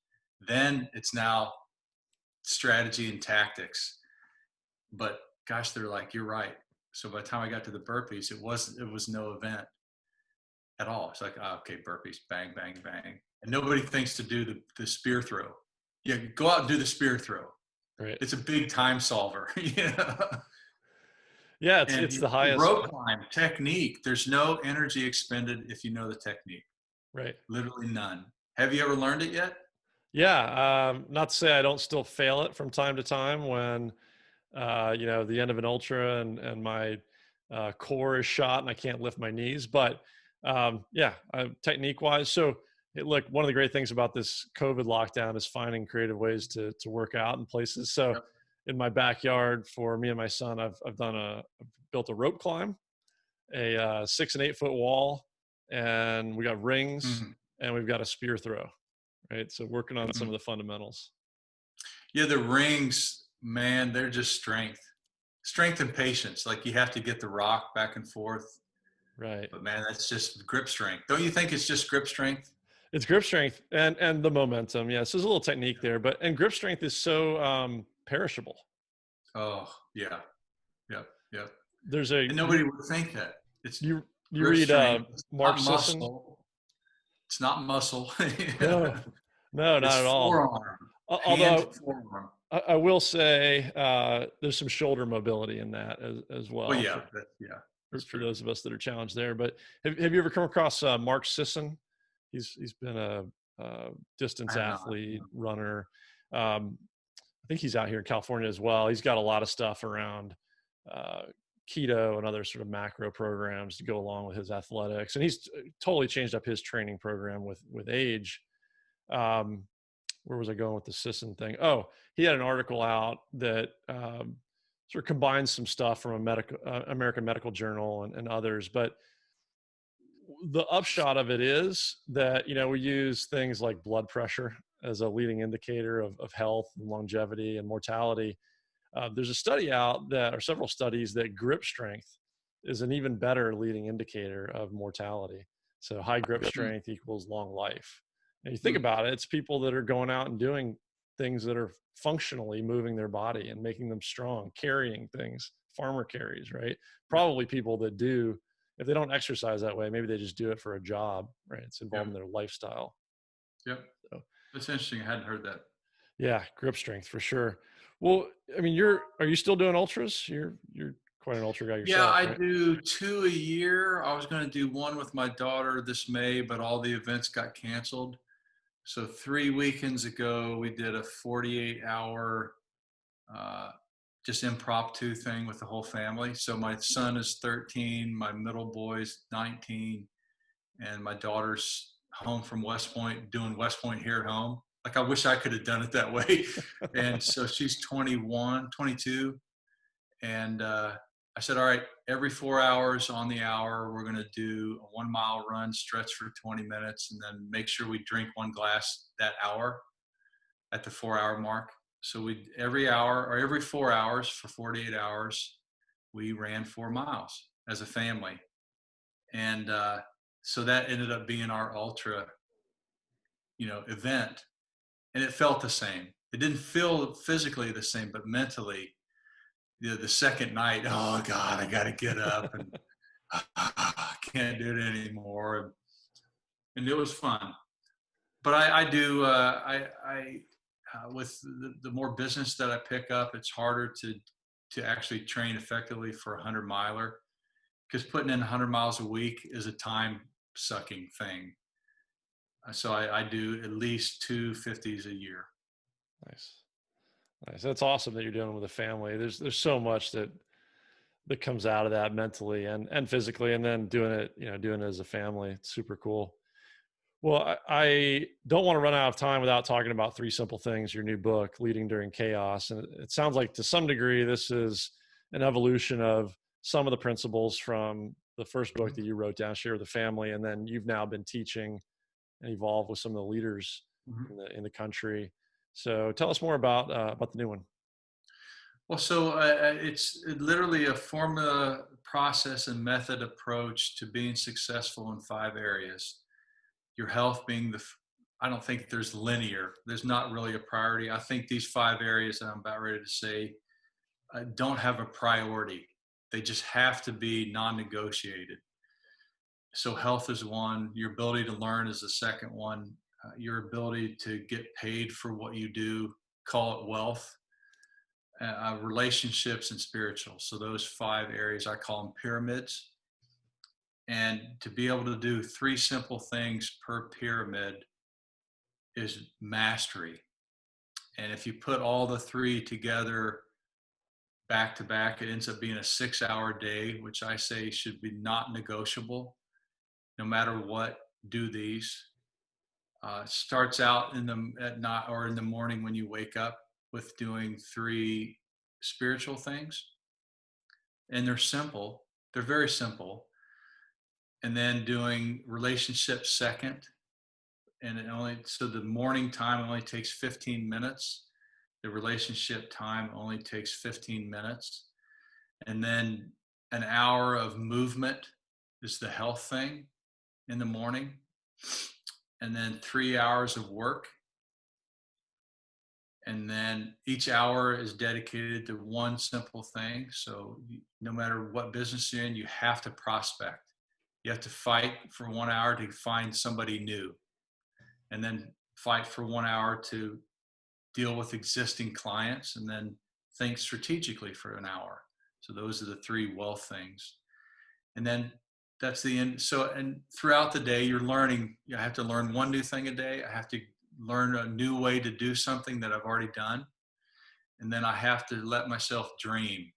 [SPEAKER 1] then it's now strategy and tactics. But gosh, they're like, you're right. So by the time I got to the burpees, it was no event at all. It's like, oh, okay, burpees, bang, bang, bang. And nobody thinks to do the spear throw. Yeah, go out and do the spear throw.
[SPEAKER 2] Right.
[SPEAKER 1] It's a big time solver.
[SPEAKER 2] Yeah.
[SPEAKER 1] And
[SPEAKER 2] It's the highest.
[SPEAKER 1] rope climb technique, there's no energy expended if you know the technique.
[SPEAKER 2] Right.
[SPEAKER 1] Literally none. Have you ever learned it yet?
[SPEAKER 2] Yeah. Not to say I don't still fail it from time to time when, the end of an ultra and my core is shot and I can't lift my knees. But yeah, technique wise. So look, one of the great things about this COVID lockdown is finding creative ways to work out in places. So
[SPEAKER 1] Yep.
[SPEAKER 2] in my backyard for me and my son, I've built a rope climb, a 6 and 8 foot wall, and we got rings,
[SPEAKER 1] Mhm.
[SPEAKER 2] and we've got a spear throw. Right. So working on some
[SPEAKER 1] Mhm.
[SPEAKER 2] of the fundamentals.
[SPEAKER 1] Yeah, the rings, man, they're just strength and patience. Like you have to get the rock back and forth.
[SPEAKER 2] Right.
[SPEAKER 1] But man, that's just grip strength. Don't you think it's just grip strength?
[SPEAKER 2] It's grip strength and the momentum. Yeah, so there's a little technique there, but and grip strength is so perishable.
[SPEAKER 1] Oh, yeah. Yep. Yep.
[SPEAKER 2] There's a
[SPEAKER 1] And nobody would think that. It's
[SPEAKER 2] you
[SPEAKER 1] grip
[SPEAKER 2] read
[SPEAKER 1] strength. It's
[SPEAKER 2] Mark
[SPEAKER 1] not
[SPEAKER 2] Sisson?
[SPEAKER 1] muscle. It's not muscle.
[SPEAKER 2] No, no,
[SPEAKER 1] It's
[SPEAKER 2] not at all.
[SPEAKER 1] forearm, hand to
[SPEAKER 2] Although
[SPEAKER 1] forearm.
[SPEAKER 2] I will say there's some shoulder mobility in that as
[SPEAKER 1] Well,
[SPEAKER 2] well
[SPEAKER 1] yeah, yeah, that's
[SPEAKER 2] for
[SPEAKER 1] true.
[SPEAKER 2] those of us that are challenged there. But have you ever come across Mark Sisson? He's been a
[SPEAKER 1] I
[SPEAKER 2] distance
[SPEAKER 1] have not.
[SPEAKER 2] athlete, runner. Um, I think he's out here in California as well. He's got a lot of stuff around uh, keto and other sort of macro programs to go along with his athletics, and he's totally changed up his training program with age. Um, where was I going with the Sisson thing? Oh, he had an article out that sort of combines some stuff from a medical American Medical Journal and others, but the upshot of it is that we use things like blood pressure as a leading indicator of health and longevity and mortality. There's a study out that, or several studies, that grip strength is an even better leading indicator of mortality. So high grip
[SPEAKER 1] Hmm.
[SPEAKER 2] strength equals long life. And you think
[SPEAKER 1] Hmm.
[SPEAKER 2] about it, it's people that are going out and doing things that are functionally moving their body and making them strong, carrying things, farmer carries, right? Probably people that do, if they don't exercise that way, maybe they just do it for a job, right? It's involved
[SPEAKER 1] Yep.
[SPEAKER 2] in their lifestyle.
[SPEAKER 1] Yep.
[SPEAKER 2] So,
[SPEAKER 1] That's interesting. I hadn't heard that.
[SPEAKER 2] yeah, grip strength for sure. Well, I mean, are you still doing ultras? You're quite an ultra guy
[SPEAKER 1] Yeah,
[SPEAKER 2] yourself,
[SPEAKER 1] I
[SPEAKER 2] right?
[SPEAKER 1] do 2 a year. I was going to do one with my daughter this May, but all the events got canceled. So 3 weekends ago, we did a 48-hour uh, just impromptu thing with the whole family. So my son is 13, my middle boy's 19, and my daughter's home from West Point doing West Point here at home. Like I wish I could have done it that way. And so she's 21, 22. And I said, all right, every 4 hours on the hour, we're going to do a 1 mile run, stretch for 20 minutes, and then make sure we drink 1 glass that hour at the 4 hour mark. So we every hour or every 4 hours for 48 hours, we ran 4 miles as a family. And so that ended up being our ultra, event. And it felt the same. It didn't feel physically the same, but mentally, the second night, oh God, I got to get up and I can't do it anymore. And it was fun. But I do, with the more business that I pick up, it's harder to actually train effectively for a 100-miler because putting in 100 miles a week is a time sucking thing. So I do at least 250s a year.
[SPEAKER 2] Nice. Nice. That's awesome that you're doing it with a family. There's so much that comes out of that mentally and physically, and then doing it as a family. It's super cool. Well, I don't want to run out of time without talking about Three Simple Things, your new book, Leading During Chaos. And it sounds like to some degree, this is an evolution of some of the principles from the first book that you wrote down, Share with the Family. And then you've now been teaching and evolved with some of the leaders in the country. So tell us more about the new one.
[SPEAKER 1] Well, so it's literally a formula, process, and method approach to being successful in 5 areas. Your health being I don't think there's linear. There's not really a priority. I think these 5 areas that I'm about ready to say don't have a priority. They just have to be non-negotiated. So health is one. Your ability to learn is the second one. Your ability to get paid for what you do, call it wealth. Relationships and spiritual. So those 5 areas, I call them pyramids. And to be able to do 3 simple things per pyramid is mastery. And if you put all the 3 together back to back, it ends up being a 6-hour day, which I say should be not negotiable. No matter what, do these. Starts out at night or in the morning when you wake up with doing 3 spiritual things. And they're simple. They're very simple. And then doing relationships second. And so the morning time only takes 15 minutes. The relationship time only takes 15 minutes. And then an hour of movement is the health thing in the morning. And then 3 hours of work. And then each hour is dedicated to one simple thing. So no matter what business you're in, you have to prospect. You have to fight for 1 hour to find somebody new, and then fight for 1 hour to deal with existing clients, and then think strategically for an hour. So those are the 3 wealth things. And then that's the end. So, and throughout the day, you're learning. I have to learn one new thing a day. I have to learn a new way to do something that I've already done. And then I have to let myself dream,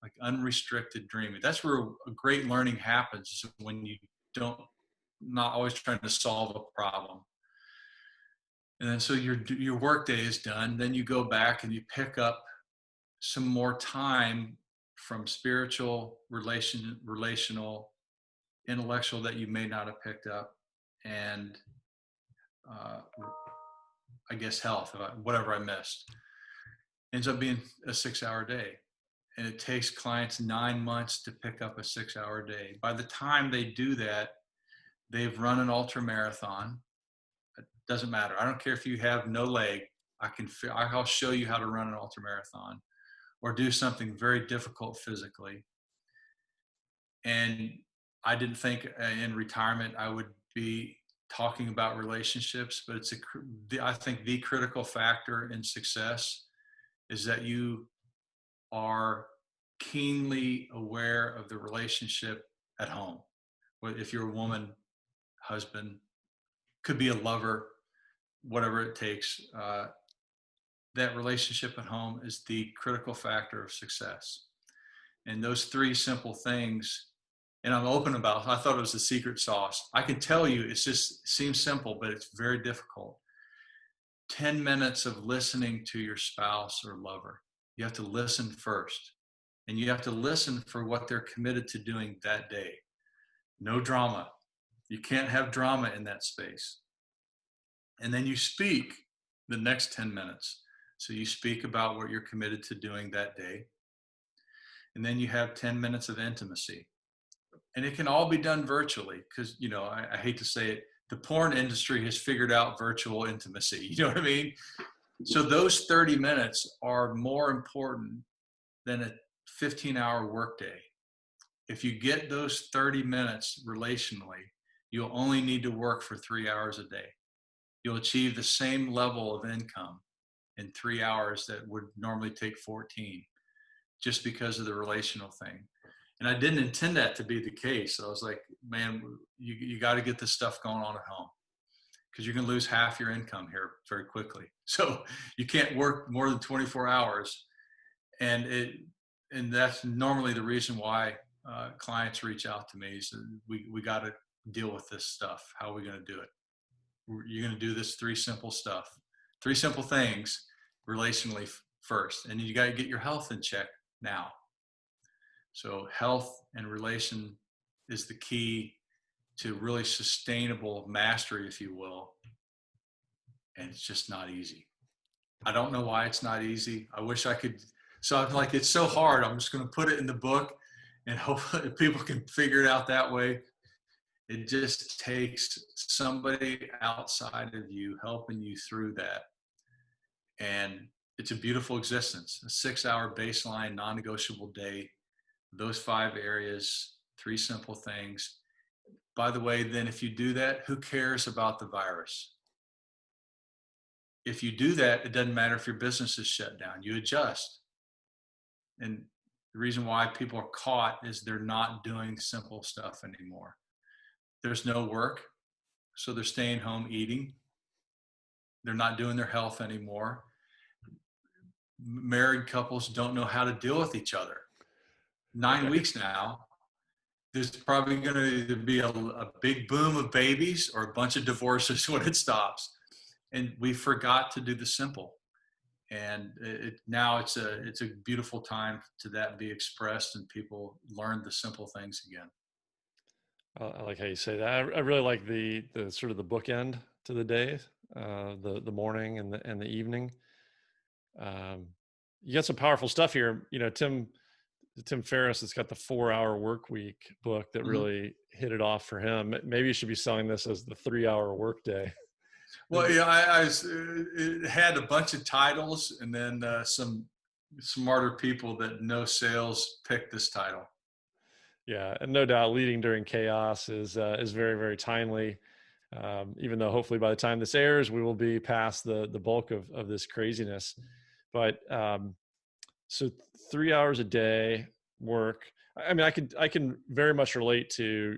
[SPEAKER 1] like unrestricted dreaming. That's where a great learning happens, is when you not always trying to solve a problem. And then so your work day is done. Then you go back and you pick up some more time from spiritual, relational, intellectual that you may not have picked up, and I guess health, whatever I missed. Ends up being a 6-hour day. And it takes clients 9 months to pick up a 6-hour day. By the time they do that, they've run an ultra marathon. It doesn't matter. I don't care if you have no leg. I'll show you how to run an ultramarathon or do something very difficult physically. And I didn't think in retirement I would be talking about relationships, but I think the critical factor in success is that you are keenly aware of the relationship at home. If you're a woman, husband, could be a lover, whatever it takes. That relationship at home is the critical factor of success. And those three simple things, and I'm open about, I thought it was the secret sauce. I can tell you, it seems simple, but it's very difficult. 10 minutes of listening to your spouse or lover. You have to listen first. And you have to listen for what they're committed to doing that day. No drama. You can't have drama in that space. And then you speak the next 10 minutes. So you speak about what you're committed to doing that day. And then you have 10 minutes of intimacy. And it can all be done virtually because, I hate to say it, the porn industry has figured out virtual intimacy. You know what I mean? So those 30 minutes are more important than a 15-hour workday. If you get those 30 minutes relationally, you'll only need to work for 3 hours a day. You'll achieve the same level of income in 3 hours that would normally take 14, just because of the relational thing. And I didn't intend that to be the case. I was like, man, you got to get this stuff going on at home because you're going to lose half your income here very quickly. So you can't work more than 24 hours. And that's normally the reason why clients reach out to me. So we got to deal with this stuff. How are we going to do it? You're going to do this three simple things relationally first. And you got to get your health in check now. So health and relation is the key to really sustainable mastery, if you will. And it's just not easy. I don't know why it's not easy. I wish I could. So I'm like, it's so hard. I'm just going to put it in the book and hopefully people can figure it out that way. It just takes somebody outside of you helping you through that. And it's a beautiful existence, a 6-hour baseline, non-negotiable day. Those 5 areas, 3 simple things. By the way, then if you do that, who cares about the virus? If you do that, it doesn't matter if your business is shut down. You adjust. And the reason why people are caught is they're not doing simple stuff anymore. There's no work, so they're staying home eating. They're not doing their health anymore. Married couples don't know how to deal with each other. 9 weeks now, there's probably going to either be a big boom of babies or a bunch of divorces when it stops. And we forgot to do the simple. And now it's a beautiful time to that be expressed and people learn the simple things again.
[SPEAKER 2] I like how you say that. I really like the sort of the bookend to the day, the morning and the evening. You got some powerful stuff here. Tim Ferriss has got the 4-Hour Work Week book that really hit it off for him. Maybe you should be selling this as the 3-hour workday.
[SPEAKER 1] Well, it had a bunch of titles, and then some smarter people that know sales picked this title.
[SPEAKER 2] Yeah, and no doubt, leading during chaos is very, very timely. Even though hopefully by the time this airs, we will be past the bulk of this craziness. But so 3 hours a day work. I mean, I can very much relate to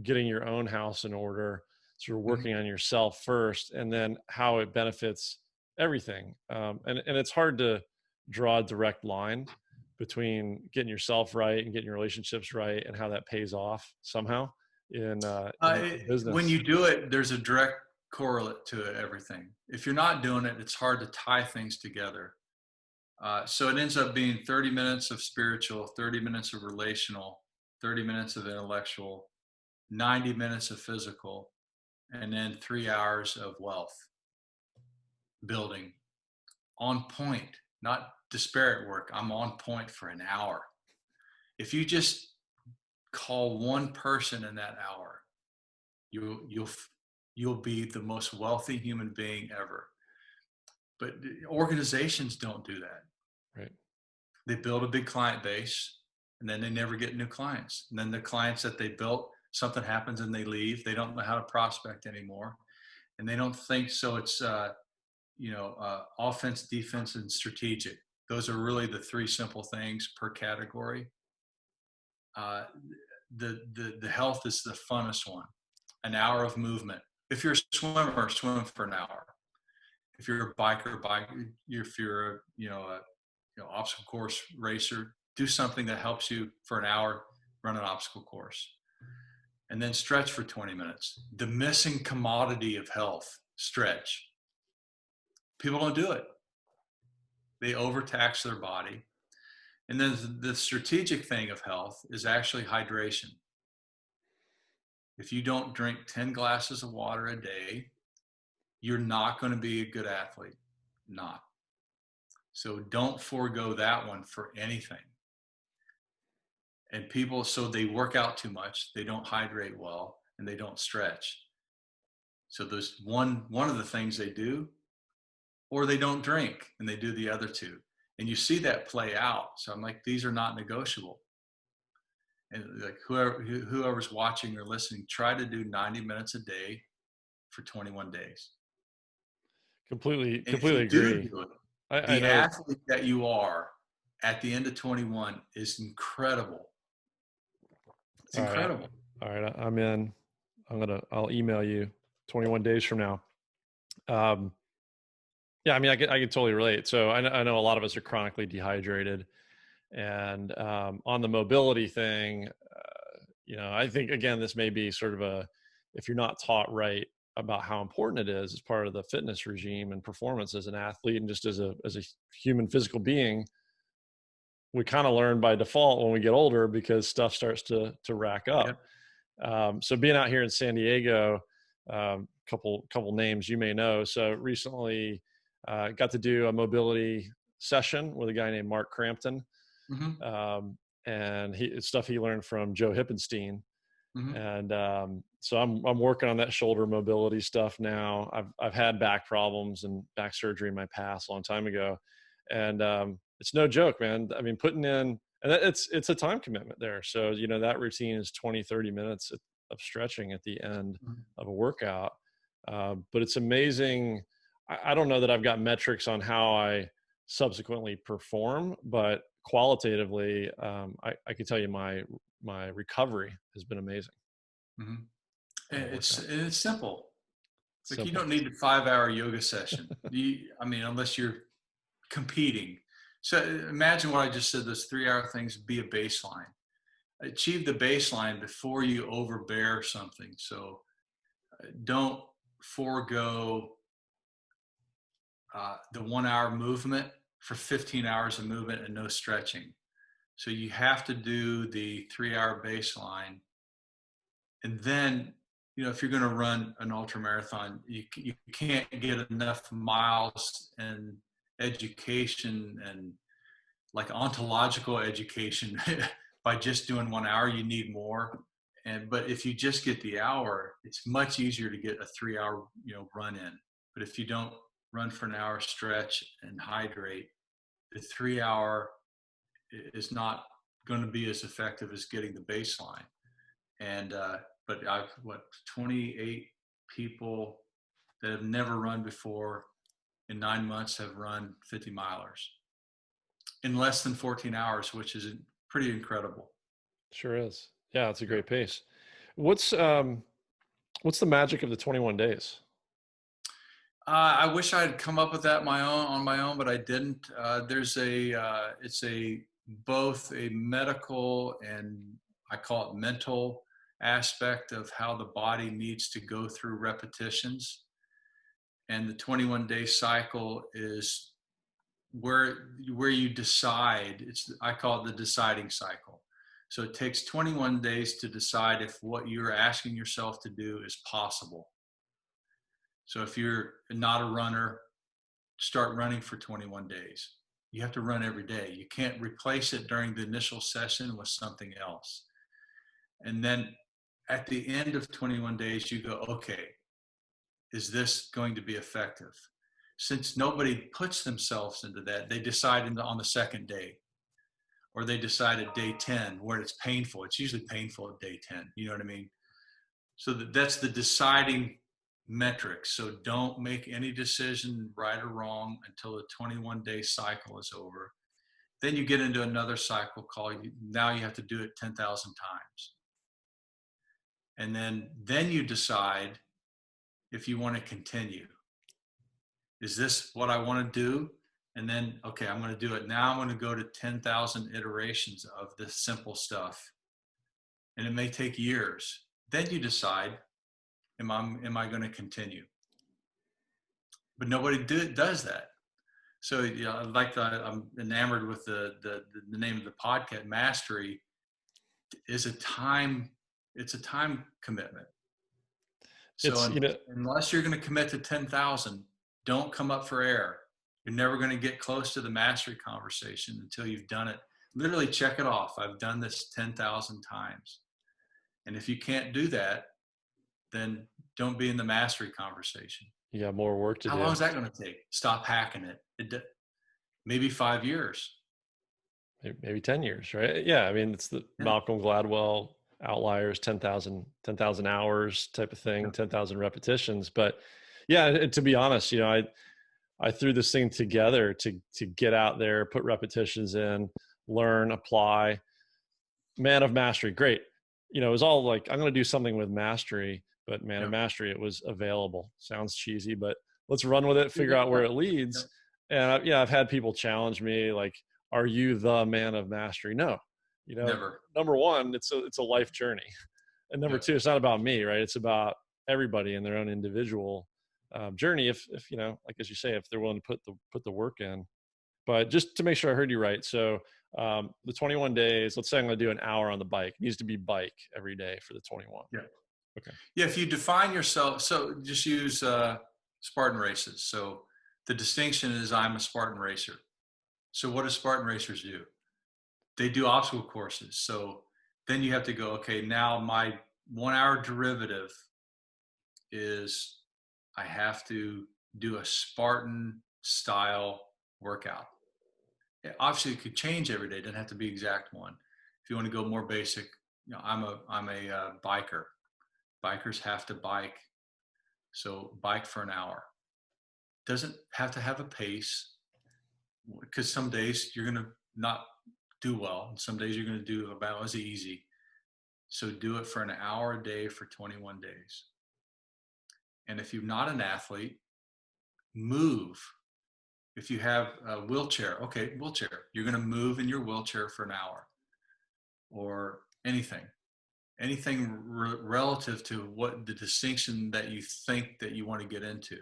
[SPEAKER 2] getting your own house in order, sort of working on yourself first, and then how it benefits everything. And it's hard to draw a direct line between getting yourself right and getting your relationships right and how that pays off somehow in business.
[SPEAKER 1] When you do it, there's a direct correlate to everything. If you're not doing it, it's hard to tie things together. So it ends up being 30 minutes of spiritual, 30 minutes of relational, 30 minutes of intellectual, 90 minutes of physical, and then 3 hours of wealth building on point, not disparate work. I'm on point for an hour. If you just call one person in that hour, you'll be the most wealthy human being ever. But organizations don't do that.
[SPEAKER 2] Right.
[SPEAKER 1] They build a big client base, and then they never get new clients. And then the clients that they built, something happens and they leave. They don't know how to prospect anymore, and they don't think so. It's offense, defense, and strategic. Those are really the three simple things per category. The health is the funnest one. An hour of movement. If you're a swimmer, swim for an hour. If you're a biker, bike. If you're a obstacle course racer, do something that helps you for an hour, run an obstacle course. And then stretch for 20 minutes. The missing commodity of health, stretch. People don't do it. They overtax their body. And then the strategic thing of health is actually hydration. If you don't drink 10 glasses of water a day, you're not going to be a good athlete. Not. So don't forego that one for anything. And people, so they work out too much, they don't hydrate well, and they don't stretch. So there's one of the things they do, or they don't drink and they do the other two. And you see that play out. So I'm like, these are not negotiable. And like whoever's watching or listening, try to do 90 minutes a day for 21 days.
[SPEAKER 2] Completely
[SPEAKER 1] And if you
[SPEAKER 2] agree.
[SPEAKER 1] do it,
[SPEAKER 2] I
[SPEAKER 1] the
[SPEAKER 2] know.
[SPEAKER 1] athlete that you are at the end of 21 is incredible. It's incredible.
[SPEAKER 2] All right. I'm in. I'll email you 21 days from now. Yeah, I mean, I can totally relate. So I know a lot of us are chronically dehydrated, and on the mobility thing, I think again, this may be sort of if you're not taught right about how important it is as part of the fitness regime and performance as an athlete and just as a human physical being, we kind of learn by default when we get older because stuff starts to rack up. Yep. So being out here in San Diego, couple names you may know. So recently got to do a mobility session with a guy named Mark Crampton. Mm-hmm. And it's stuff he learned from Joe Hippenstein. Mm-hmm. And so I'm working on that shoulder mobility stuff now. I've had back problems and back surgery in my past a long time ago. And it's no joke, man. I mean, putting in, and it's a time commitment there. So, that routine is 20, 30 minutes of stretching at the end mm-hmm. of a workout. But it's amazing. I don't know that I've got metrics on how I subsequently perform, but qualitatively, I can tell you my recovery has been amazing.
[SPEAKER 1] Mm-hmm. And it's simple. It's like you don't need a 5-hour yoga session. Unless you're competing. So imagine what I just said, those 3-hour things, be a baseline. Achieve the baseline before you overbear something. So don't forego the 1-hour movement for 15 hours of movement and no stretching. So you have to do the 3-hour baseline. And then, if you're going to run an ultra marathon, you can't get enough miles and education and like ontological education by just doing 1 hour. You need more. But if you just get the hour, it's much easier to get a 3-hour, run in. But if you don't run for an hour, stretch and hydrate, the 3-hour is not going to be as effective as getting the baseline. And, but I've 28 people that have never run before in 9 months have run 50 milers in less than 14 hours, which is pretty incredible.
[SPEAKER 2] Sure is. Yeah. It's a great pace. What's the magic of the 21 days?
[SPEAKER 1] I wish I had come up with that on my own, but I didn't. There's it's both a medical and I call it mental aspect of how the body needs to go through repetitions. And the 21-day cycle is where you decide. I call it the deciding cycle. So it takes 21 days to decide if what you're asking yourself to do is possible. So if you're not a runner, start running for 21 days. You have to run every day. You can't replace it during the initial session with something else. And then at the end of 21 days, you go, okay, is this going to be effective? since nobody puts themselves into that, they decide on the second day, or they decide at day 10 where it's painful. It's usually painful at day 10. You know what I mean? So that's the deciding metric. So don't make any decision right or wrong until the 21-day cycle is over. Then you get into another cycle called, now you have to do it 10,000 times. And then you decide if you want to continue. Is this what I want to do? And then, okay, I'm going to do it. Now I'm going to go to 10,000 iterations of this simple stuff. And it may take years. Then you decide, am I going to continue? But nobody does that. So, you know, I'm enamored with the name of the podcast. Mastery is it's a time commitment. So unless you're going to commit to 10,000, don't come up for air. You're never going to get close to the mastery conversation until you've done it. Literally check it off. I've done this 10,000 times. And if you can't do that, then don't be in the mastery conversation.
[SPEAKER 2] You got more work to do.
[SPEAKER 1] How long is that going to take? Stop hacking it. Maybe 5 years.
[SPEAKER 2] Maybe 10 years, right? Yeah. I mean, it's the Malcolm Gladwell outliers, 10,000 hours type of thing, 10,000 repetitions. But yeah, to be honest, you know, I threw this thing together to get out there, put repetitions in, learn, apply. Man of Mastery, great. You know, it was all like, I'm going to do something with mastery, but Man of Mastery, it was available. Sounds cheesy, but let's run with it, figure out where it leads. And yeah, I've had people challenge me like, are you the man of mastery? No, you know,
[SPEAKER 1] never.
[SPEAKER 2] Number one, it's a life journey. And number two, it's not about me, right? It's about everybody in their own individual journey. If, you know, like, as you say, if they're willing to put the work in. But just to make sure I heard you right. So the 21 days, let's say I'm going to do an hour on the bike. It needs to be bike every day for the 21.
[SPEAKER 1] Yeah.
[SPEAKER 2] Okay.
[SPEAKER 1] Yeah. If you define yourself, so just use Spartan races. So the distinction is I'm a Spartan racer. So what do Spartan racers do? They do obstacle courses. So then you have to go, okay, now my 1 hour derivative is I have to do a Spartan style workout. Obviously it could change every day. It doesn't have to be exact one. If you want to go more basic, you know, I'm a biker. Bikers have to bike. So bike for an hour. Doesn't have to have a pace, because some days you're going to not do well. And some days you're going to do about as easy. So do it for an hour a day for 21 days. And if you're not an athlete, move. If you have a wheelchair, okay, wheelchair. You're going to move in your wheelchair for an hour, or anything relative to what the distinction that you think that you want to get into.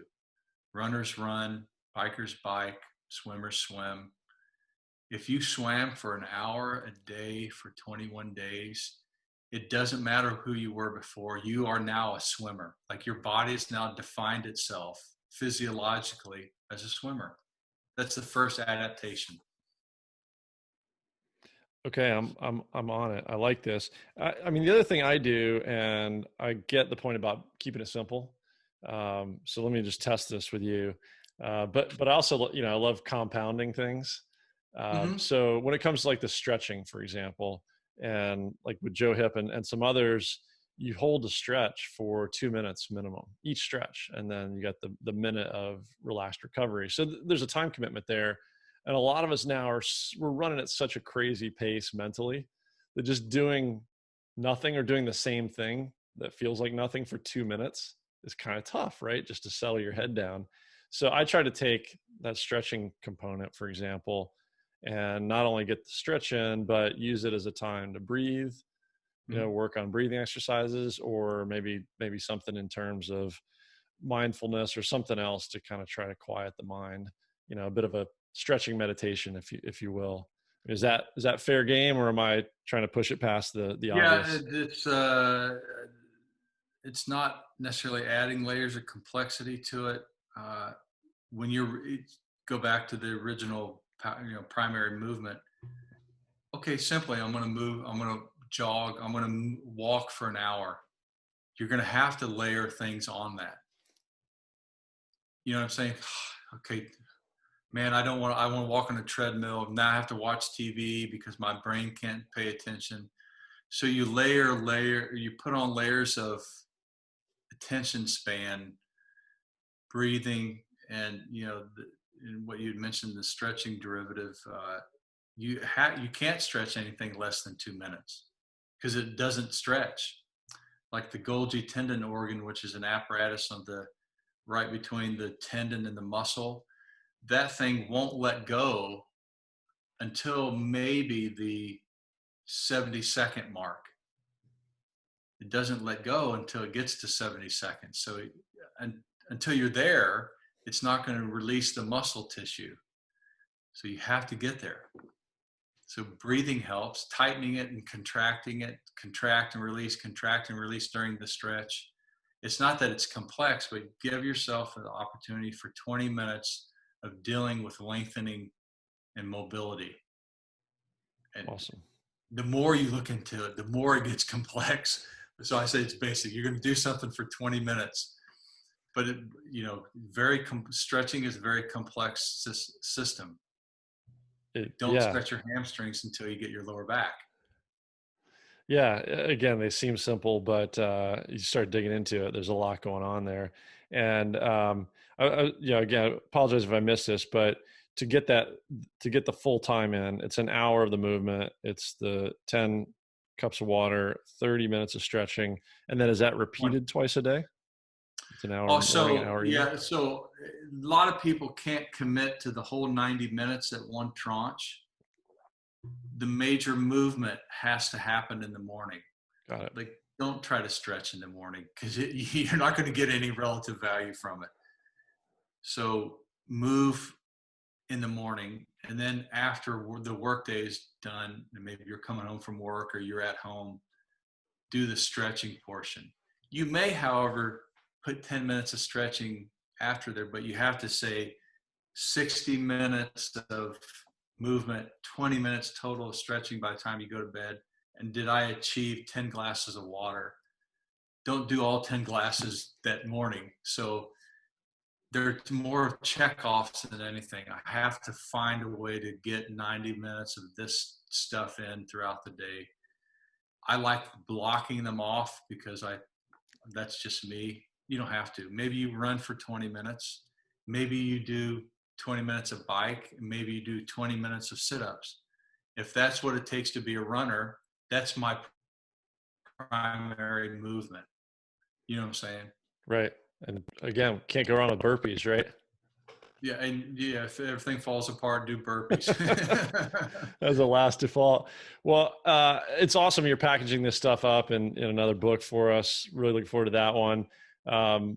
[SPEAKER 1] Runners run, bikers bike, swimmers swim. If you swam for an hour a day for 21 days, it doesn't matter who you were before. You are now a swimmer. Like, your body has now defined itself physiologically as a swimmer. That's the first adaptation.
[SPEAKER 2] Okay, I'm on it. I like this. I mean, the other thing I do, and I get the point about keeping it simple. So let me just test this with you. But I also, you know, I love compounding things. So when it comes to like the stretching, for example, and like with Joe Hip and some others, you hold a stretch for 2 minutes minimum, each stretch. And then you got the minute of relaxed recovery. So there's a time commitment there. And a lot of us now we're running at such a crazy pace mentally that just doing nothing or doing the same thing that feels like nothing for 2 minutes is kind of tough, right? Just to settle your head down. So I try to take that stretching component, for example, and not only get the stretch in, but use it as a time to breathe, you know, work on breathing exercises, or maybe something in terms of mindfulness or something else to kind of try to quiet the mind, you know, a bit of a stretching meditation, if you will. Is that fair game, or am I trying to push it past the obvious?
[SPEAKER 1] Yeah, it's not necessarily adding layers of complexity to it. When you go back to the original, you know, primary movement, okay, simply, I'm going to move, I'm going to jog, I'm going to walk for an hour. You're going to have to layer things on that. You know what I'm saying? Okay, man, I want to walk on a treadmill. Now I have to watch TV because my brain can't pay attention. So you you put on layers of attention span, breathing, and and what you mentioned, the stretching derivative. You can't stretch anything less than 2 minutes because it doesn't stretch. Like the Golgi tendon organ, which is an apparatus on the right between the tendon and the muscle, that thing won't let go until maybe the 70-second mark. It doesn't let go until it gets to 70 seconds. So until you're there, it's not going to release the muscle tissue. So you have to get there. So breathing helps, tightening it and contracting it, contract and release during the stretch. It's not that it's complex, but give yourself an opportunity for 20 minutes of dealing with lengthening and mobility. And
[SPEAKER 2] Awesome.
[SPEAKER 1] the more you look into it, the more it gets complex. So I say it's basic. You're going to do something for 20 minutes, but stretching is a very complex system. Don't stretch your hamstrings until you get your lower back.
[SPEAKER 2] Yeah. Again, they seem simple, but you start digging into it. There's a lot going on there. And again, I apologize if I missed this, but to get the full time in, it's an hour of the movement. It's the 10 cups of water, 30 minutes of stretching, and then is that repeated twice a day? It's an hour morning, an hour evening?
[SPEAKER 1] So a lot of people can't commit to the whole 90 minutes at one tranche. The major movement has to happen in the morning.
[SPEAKER 2] Got it.
[SPEAKER 1] Like, don't try to stretch in the morning because you're not going to get any relative value from it. So move in the morning, and then after the workday is done, and maybe you're coming home from work or you're at home, do the stretching portion. You may, however, put 10 minutes of stretching after there, but you have to say 60 minutes of movement, 20 minutes total of stretching by the time you go to bed. And did I achieve 10 glasses of water? Don't do all 10 glasses that morning. So they're more check-offs than anything. I have to find a way to get 90 minutes of this stuff in throughout the day. I like blocking them off because that's just me. You don't have to. Maybe you run for 20 minutes. Maybe you do 20 minutes of bike, and maybe you do 20 minutes of sit-ups. If that's what it takes to be a runner, that's my primary movement. You know what I'm saying?
[SPEAKER 2] Right. And again, can't go wrong with burpees, right?
[SPEAKER 1] Yeah. And if everything falls apart, do burpees.
[SPEAKER 2] As a last default. Well, it's awesome you're packaging this stuff up in another book for us. Really looking forward to that one.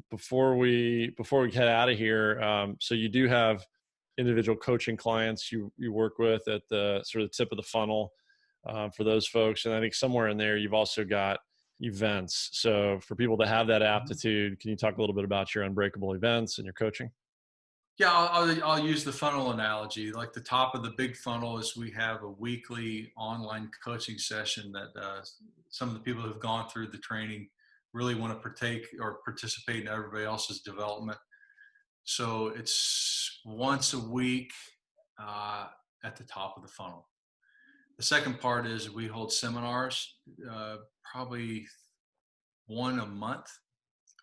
[SPEAKER 2] Before we head out of here, so you do have individual coaching clients you work with at the sort of tip of the funnel for those folks. And I think somewhere in there, you've also got events. So for people that have that aptitude, can you talk a little bit about your Unbreakable events and your coaching?
[SPEAKER 1] Yeah, I'll use the funnel analogy. Like the top of the big funnel is we have a weekly online coaching session that some of the people who have gone through the training really want to partake or participate in everybody else's development. So it's once a week at the top of the funnel. The second part is we hold seminars, probably one a month,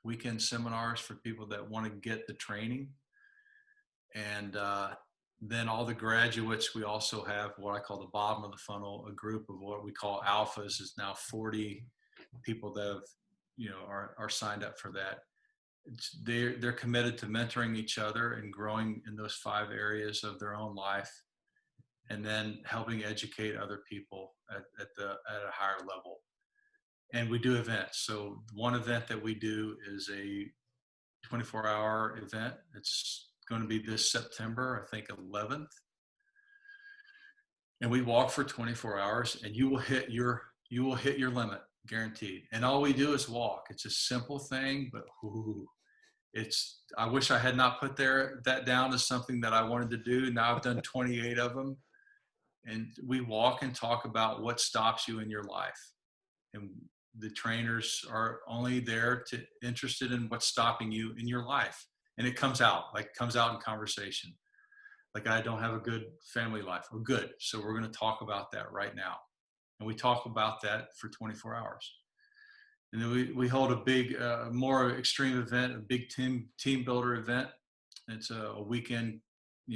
[SPEAKER 1] weekend seminars for people that want to get the training. And then all the graduates, we also have what I call the bottom of the funnel, a group of what we call alphas. Is now 40 people that have, are signed up for that. They're committed to mentoring each other and growing in those 5 areas of their own life, and then helping educate other people at a higher level. And we do events. So one event that we do is a 24-hour event. It's going to be this September, I think 11th. And we walk for 24 hours, and you will hit your limit, guaranteed. And all we do is walk. It's a simple thing, but I wish I had not put that down as something that I wanted to do. Now I've done 28 of them. And we walk and talk about what stops you in your life. And the trainers are only interested in what's stopping you in your life. And it comes out in conversation. Like, I don't have a good family life. Well, good. So we're going to talk about that right now. And we talk about that for 24 hours. And then we hold a big, more extreme event, a big team builder event. It's a weekend,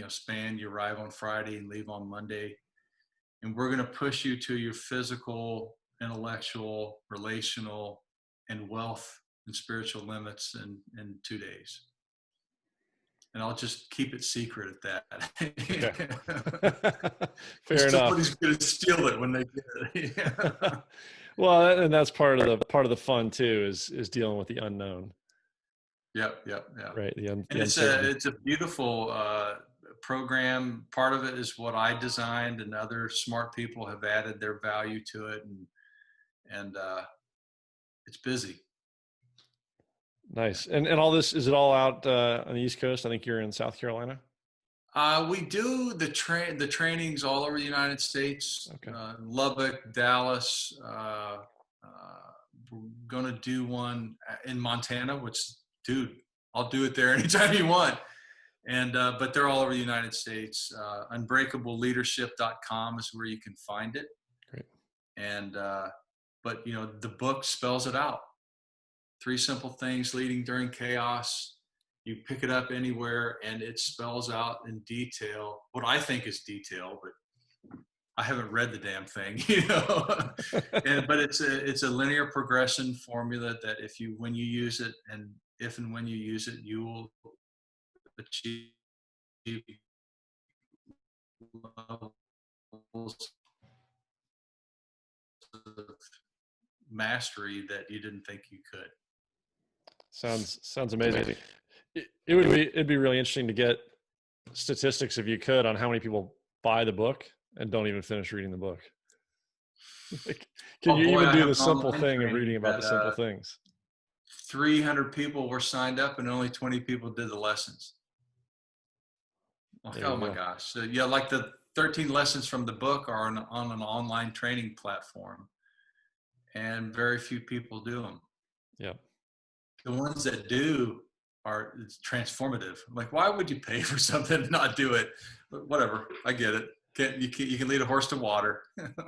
[SPEAKER 1] span. You arrive on Friday and leave on Monday. And we're going to push you to your physical, intellectual, relational, and wealth and spiritual limits in 2 days. And I'll just keep it secret at that.
[SPEAKER 2] Okay. Fair enough.
[SPEAKER 1] Somebody's going to steal it when they get it.
[SPEAKER 2] Well, and that's part of the fun too, is dealing with the unknown.
[SPEAKER 1] Yep.
[SPEAKER 2] Right.
[SPEAKER 1] And it's a beautiful program. Part of it is what I designed, and other smart people have added their value to it, and it's busy.
[SPEAKER 2] Nice. And all this, is it all out on the East Coast? I think you're in South Carolina.
[SPEAKER 1] We do the trainings all over the United States.
[SPEAKER 2] Okay.
[SPEAKER 1] Lubbock, Dallas. We're going to do one in Montana, which, dude, I'll do it there anytime you want. And but they're all over the United States. Unbreakableleadership.com is where you can find it.
[SPEAKER 2] Great.
[SPEAKER 1] And but the book spells it out. 3 simple things leading during chaos. You pick it up anywhere, and it spells out in detail what I think is detail, but I haven't read the damn thing, but it's a linear progression formula that when you use it, and if and when you use it, you will achieve levels of mastery that you didn't think you could.
[SPEAKER 2] Sounds amazing. It'd be really interesting to get statistics, if you could, on how many people buy the book and don't even finish reading the book. Can you even do the simple thing of reading about the simple things?
[SPEAKER 1] 300 people were signed up, and only 20 people did the lessons. Oh my gosh. So like the 13 lessons from the book are on an online training platform, and very few people do them.
[SPEAKER 2] Yeah. The
[SPEAKER 1] ones that do it's transformative. I'm like, why would you pay for something and not do it? But whatever. I get it. You can lead a horse to water.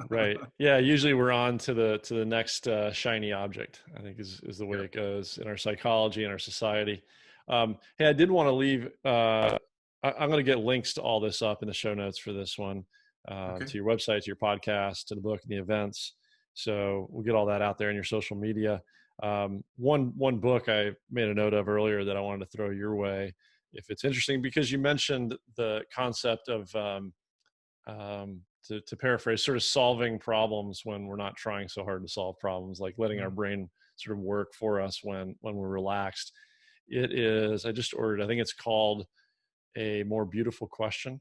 [SPEAKER 2] Right. Yeah. Usually we're on to the next shiny object, I think is the way it goes in our psychology and our society. Hey, I did want to leave, I'm going to get links to all this up in the show notes for this one, to your website, to your podcast, to the book and the events. So we'll get all that out there in your social media. One book I made a note of earlier that I wanted to throw your way, if it's interesting, because you mentioned the concept of, to paraphrase, sort of solving problems when we're not trying so hard to solve problems, like letting our brain sort of work for us when we're relaxed. It is, I just ordered, I think it's called A More Beautiful Question,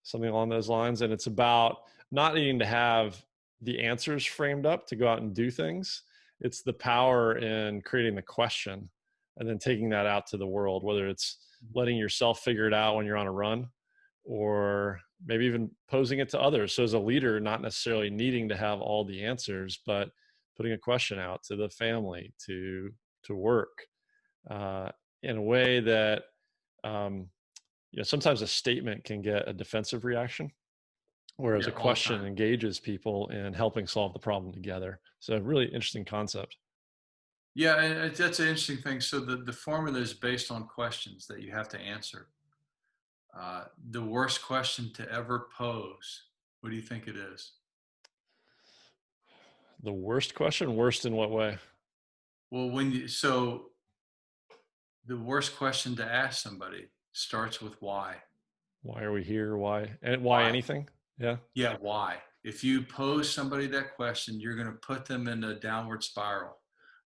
[SPEAKER 2] something along those lines. And it's about not needing to have the answers framed up to go out and do things. It's the power in creating the question and then taking that out to the world, whether it's letting yourself figure it out when you're on a run, or maybe even posing it to others. So as a leader, not necessarily needing to have all the answers, but putting a question out to the family, to work, in a way that, sometimes a statement can get a defensive reaction, whereas a question engages people in helping solve the problem together. So a really interesting concept.
[SPEAKER 1] Yeah, that's an interesting thing. So the formula is based on questions that you have to answer. The worst question to ever pose, what do you think it is?
[SPEAKER 2] The worst question? Worst in what way?
[SPEAKER 1] Well, the worst question to ask somebody starts with why.
[SPEAKER 2] Why are we here? Why? And why anything? Yeah.
[SPEAKER 1] Yeah, why? If you pose somebody that question, you're going to put them in a downward spiral.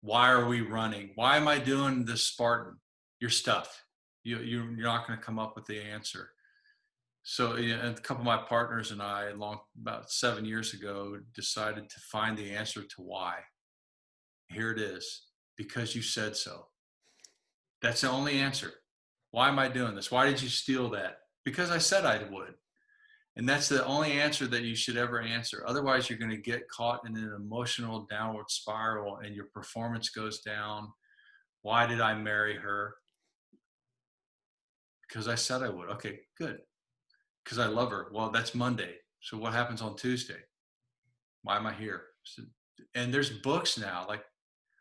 [SPEAKER 1] Why are we running? Why am I doing this Spartan? You're stuffed. You're not going to come up with the answer. So a couple of my partners and I, about 7 years ago, decided to find the answer to why. Here it is. Because you said so. That's the only answer. Why am I doing this? Why did you steal that? Because I said I would. And that's the only answer that you should ever answer. Otherwise, you're going to get caught in an emotional downward spiral and your performance goes down. Why did I marry her? Because I said I would. Okay, good. Because I love her. Well, that's Monday. So what happens on Tuesday? Why am I here? So, and there's books now, like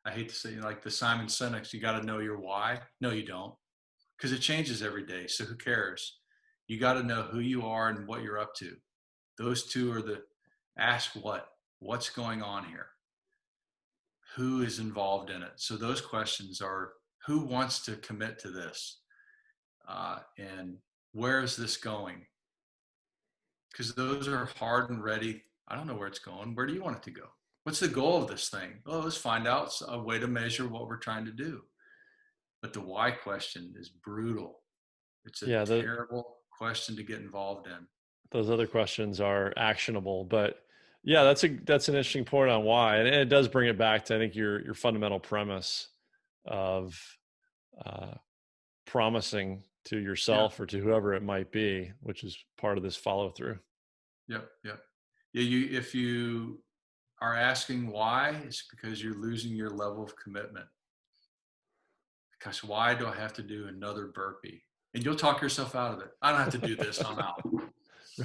[SPEAKER 1] I hate to say, like the Simon Sinek's, you got to know your why. No, you don't, because it changes every day. So who cares? You got to know who you are and what you're up to. Those two are the ask what's going on here? Who is involved in it? So those questions are who wants to commit to this? And where is this going? Because those are hard and ready. I don't know where it's going. Where do you want it to go? What's the goal of this thing? Oh, let's find out a way to measure what we're trying to do. But the why question is brutal. It's a
[SPEAKER 2] Yeah,
[SPEAKER 1] terrible question to get involved in.
[SPEAKER 2] those other questions are actionable, but yeah, that's an interesting point on why, and it does bring it back to, I think, your fundamental premise of promising to
[SPEAKER 1] Yeah.
[SPEAKER 2] yourself or to whoever it might be, which is part of this follow through.
[SPEAKER 1] Yep. Yep. Yeah. If you are asking why, it's because you're losing your level of commitment. Because why do I have to do another burpee? And you'll talk yourself out of it. I don't have to do this. I'm out.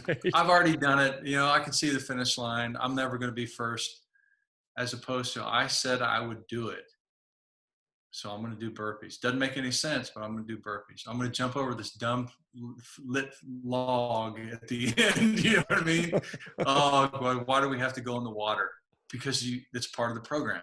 [SPEAKER 2] Right.
[SPEAKER 1] I've already done it. I can see the finish line. I'm never going to be first. As opposed to, I said I would do it. So I'm going to do burpees. Doesn't make any sense, but I'm going to do burpees. I'm going to jump over this dumb lit log at the end. You know what I mean? Oh, boy, why do we have to go in the water? Because it's part of the program.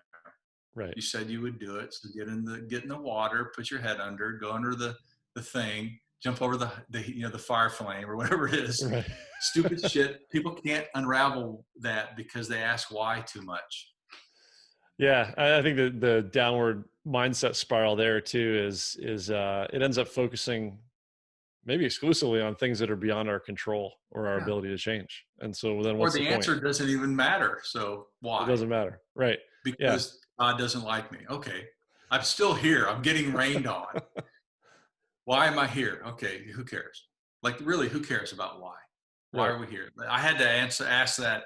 [SPEAKER 2] Right.
[SPEAKER 1] You said you would do it. So get in the water, put your head under, go under the thing, jump over the fire flame or whatever it is.
[SPEAKER 2] Right.
[SPEAKER 1] Stupid shit. People can't unravel that because they ask why too much.
[SPEAKER 2] Yeah, I think the downward mindset spiral there too is it ends up focusing maybe exclusively on things that are beyond our control or our
[SPEAKER 1] Yeah.
[SPEAKER 2] ability to change. And so then
[SPEAKER 1] Or
[SPEAKER 2] what's the
[SPEAKER 1] the
[SPEAKER 2] point?
[SPEAKER 1] answer doesn't even matter. So why?
[SPEAKER 2] It doesn't matter. Right. Yeah.
[SPEAKER 1] Because God doesn't like me. Okay. I'm still here. I'm getting rained on. Why am I here? Okay. Who cares? Like, really, who cares about why? Why
[SPEAKER 2] Right.
[SPEAKER 1] are we here? I had to ask that,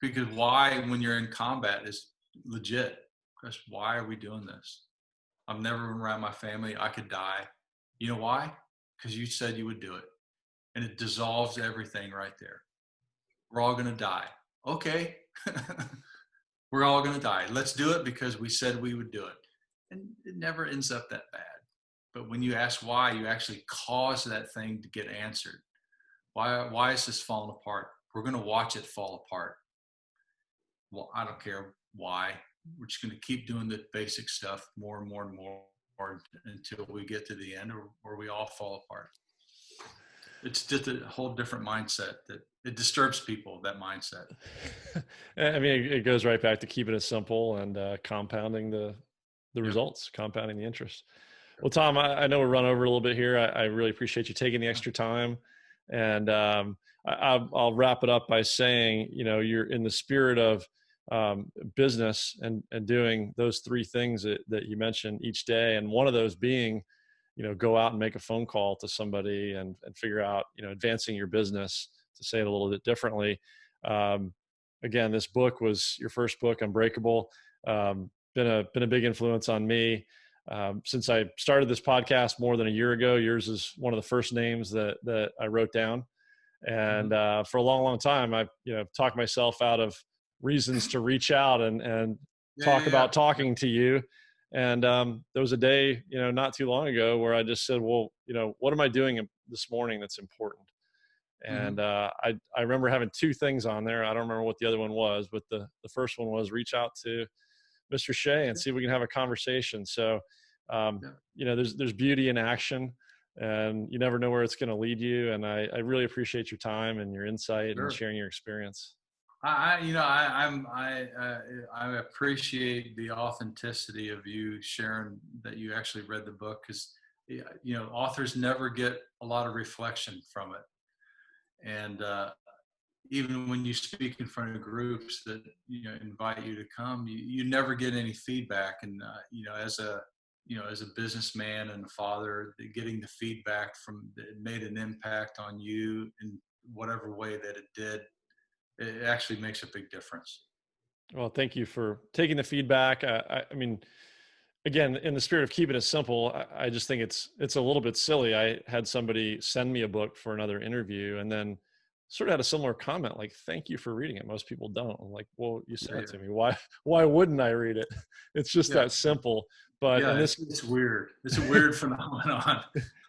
[SPEAKER 1] because why, when you're in combat, is legit. Because why are we doing this? I'm never around my family. I could die. You know why? Because you said you would do it. And it dissolves everything right there. We're all going to die. Okay. We're all going to die. Let's do it because we said we would do it. And it never ends up that bad. But when you ask why, you actually cause that thing to get answered. Why is this falling apart? We're going to watch it fall apart. Well, I don't care why. We're just going to keep doing the basic stuff more and more and more until we get to the end, or we all fall apart. It's just a whole different mindset that it disturbs people, that mindset.
[SPEAKER 2] I mean, it goes right back to keeping it simple and compounding the
[SPEAKER 1] Yep.
[SPEAKER 2] results, compounding the interest. Well, Thom, I know we're running over a little bit here. I really appreciate you taking the extra time. And I'll wrap it up by saying, you're in the spirit of business and doing those three things that you mentioned each day. And one of those being, go out and make a phone call to somebody and figure out, advancing your business, to say it a little bit differently. Again, this book was your first book, Unbreakable. Been a big influence on me. Since I started this podcast more than a year ago, yours is one of the first names that I wrote down. And for a long, long time, I've talked myself out of reasons to reach out and talk about talking to you. And there was a day, not too long ago, where I just said, well, what am I doing this morning that's important? And I remember having two things on there. I don't remember what the other one was, but the first one was reach out to Mr. Shea and see if we can have a conversation. So, there's beauty in action, and you never know where it's going to lead you. And I really appreciate your time and your insight and sharing your experience.
[SPEAKER 1] I appreciate the authenticity of you sharing that you actually read the book, because, authors never get a lot of reflection from it. And even when you speak in front of groups that invite you to come, you never get any feedback. And as a businessman and a father, getting the feedback from it made an impact on you in whatever way that it did. It actually makes a big difference.
[SPEAKER 2] Well, thank you for taking the feedback. I mean, again, in the spirit of keeping it simple, I just think it's a little bit silly. I had somebody send me a book for another interview and then sort of had a similar comment, like, thank you for reading it. Most people don't. I'm like, well, you sent
[SPEAKER 1] Yeah,
[SPEAKER 2] it to me. Why wouldn't I read it? It's just
[SPEAKER 1] yeah,
[SPEAKER 2] that simple. But
[SPEAKER 1] yeah.
[SPEAKER 2] in this,
[SPEAKER 1] It's weird. It's a weird phenomenon.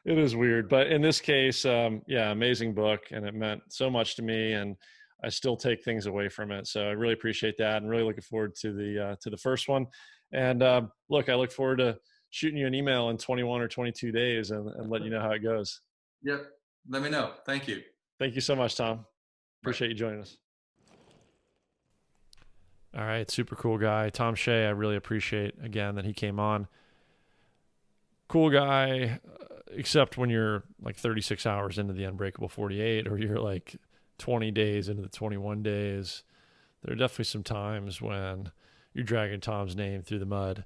[SPEAKER 2] it is weird. But in this case, yeah, amazing book. And it meant so much to me. And I still take things away from it. So I really appreciate that, and really looking forward to the first one. And look, I look forward to shooting you an email in 21 or 22 days and let you know how it goes.
[SPEAKER 1] Yep. Let me know. Thank you.
[SPEAKER 2] Thank you so much, Thom.
[SPEAKER 1] Bye.
[SPEAKER 2] Appreciate you joining us. All right, super cool guy. Thom Shea, I really appreciate, again, that he came on. Cool guy, except when you're like 36 hours into the Unbreakable 48, or you're like 20 days into the 21 days. There are definitely some times when you're dragging Tom's name through the mud,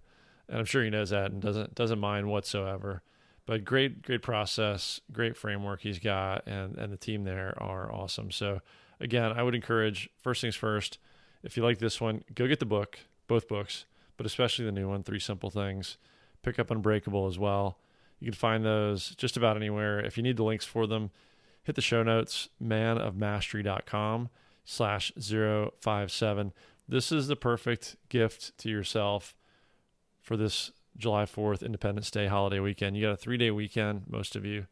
[SPEAKER 2] and I'm sure he knows that and doesn't mind whatsoever. But great process, great framework he's got, and the team there are awesome. So again, I would encourage, first things first, if you like this one, go get the book, both books, but especially the new one, 3 Simple Things. Pick up Unbreakable as well. You can find those just about anywhere. If you need the links for them, hit the show notes, manofmastery.com/057. This is the perfect gift to yourself for this July 4th Independence Day holiday weekend. You got a 3-day weekend, most of you,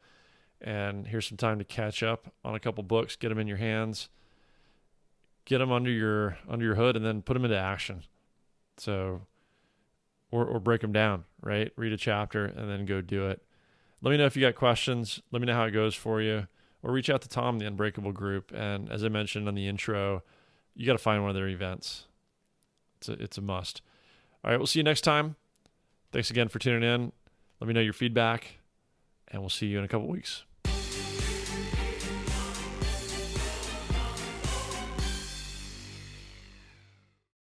[SPEAKER 2] and here's some time to catch up on a couple books, get them in your hands, get them under your hood, and then put them into action. So, or break them down, right? Read a chapter and then go do it. Let me know if you got questions. Let me know how it goes for you, or reach out to Thom, the Unbreakable group. And as I mentioned on the intro, you got to find one of their events. It's a must. All right, we'll see you next time. Thanks again for tuning in. Let me know your feedback, and we'll see you in a couple weeks.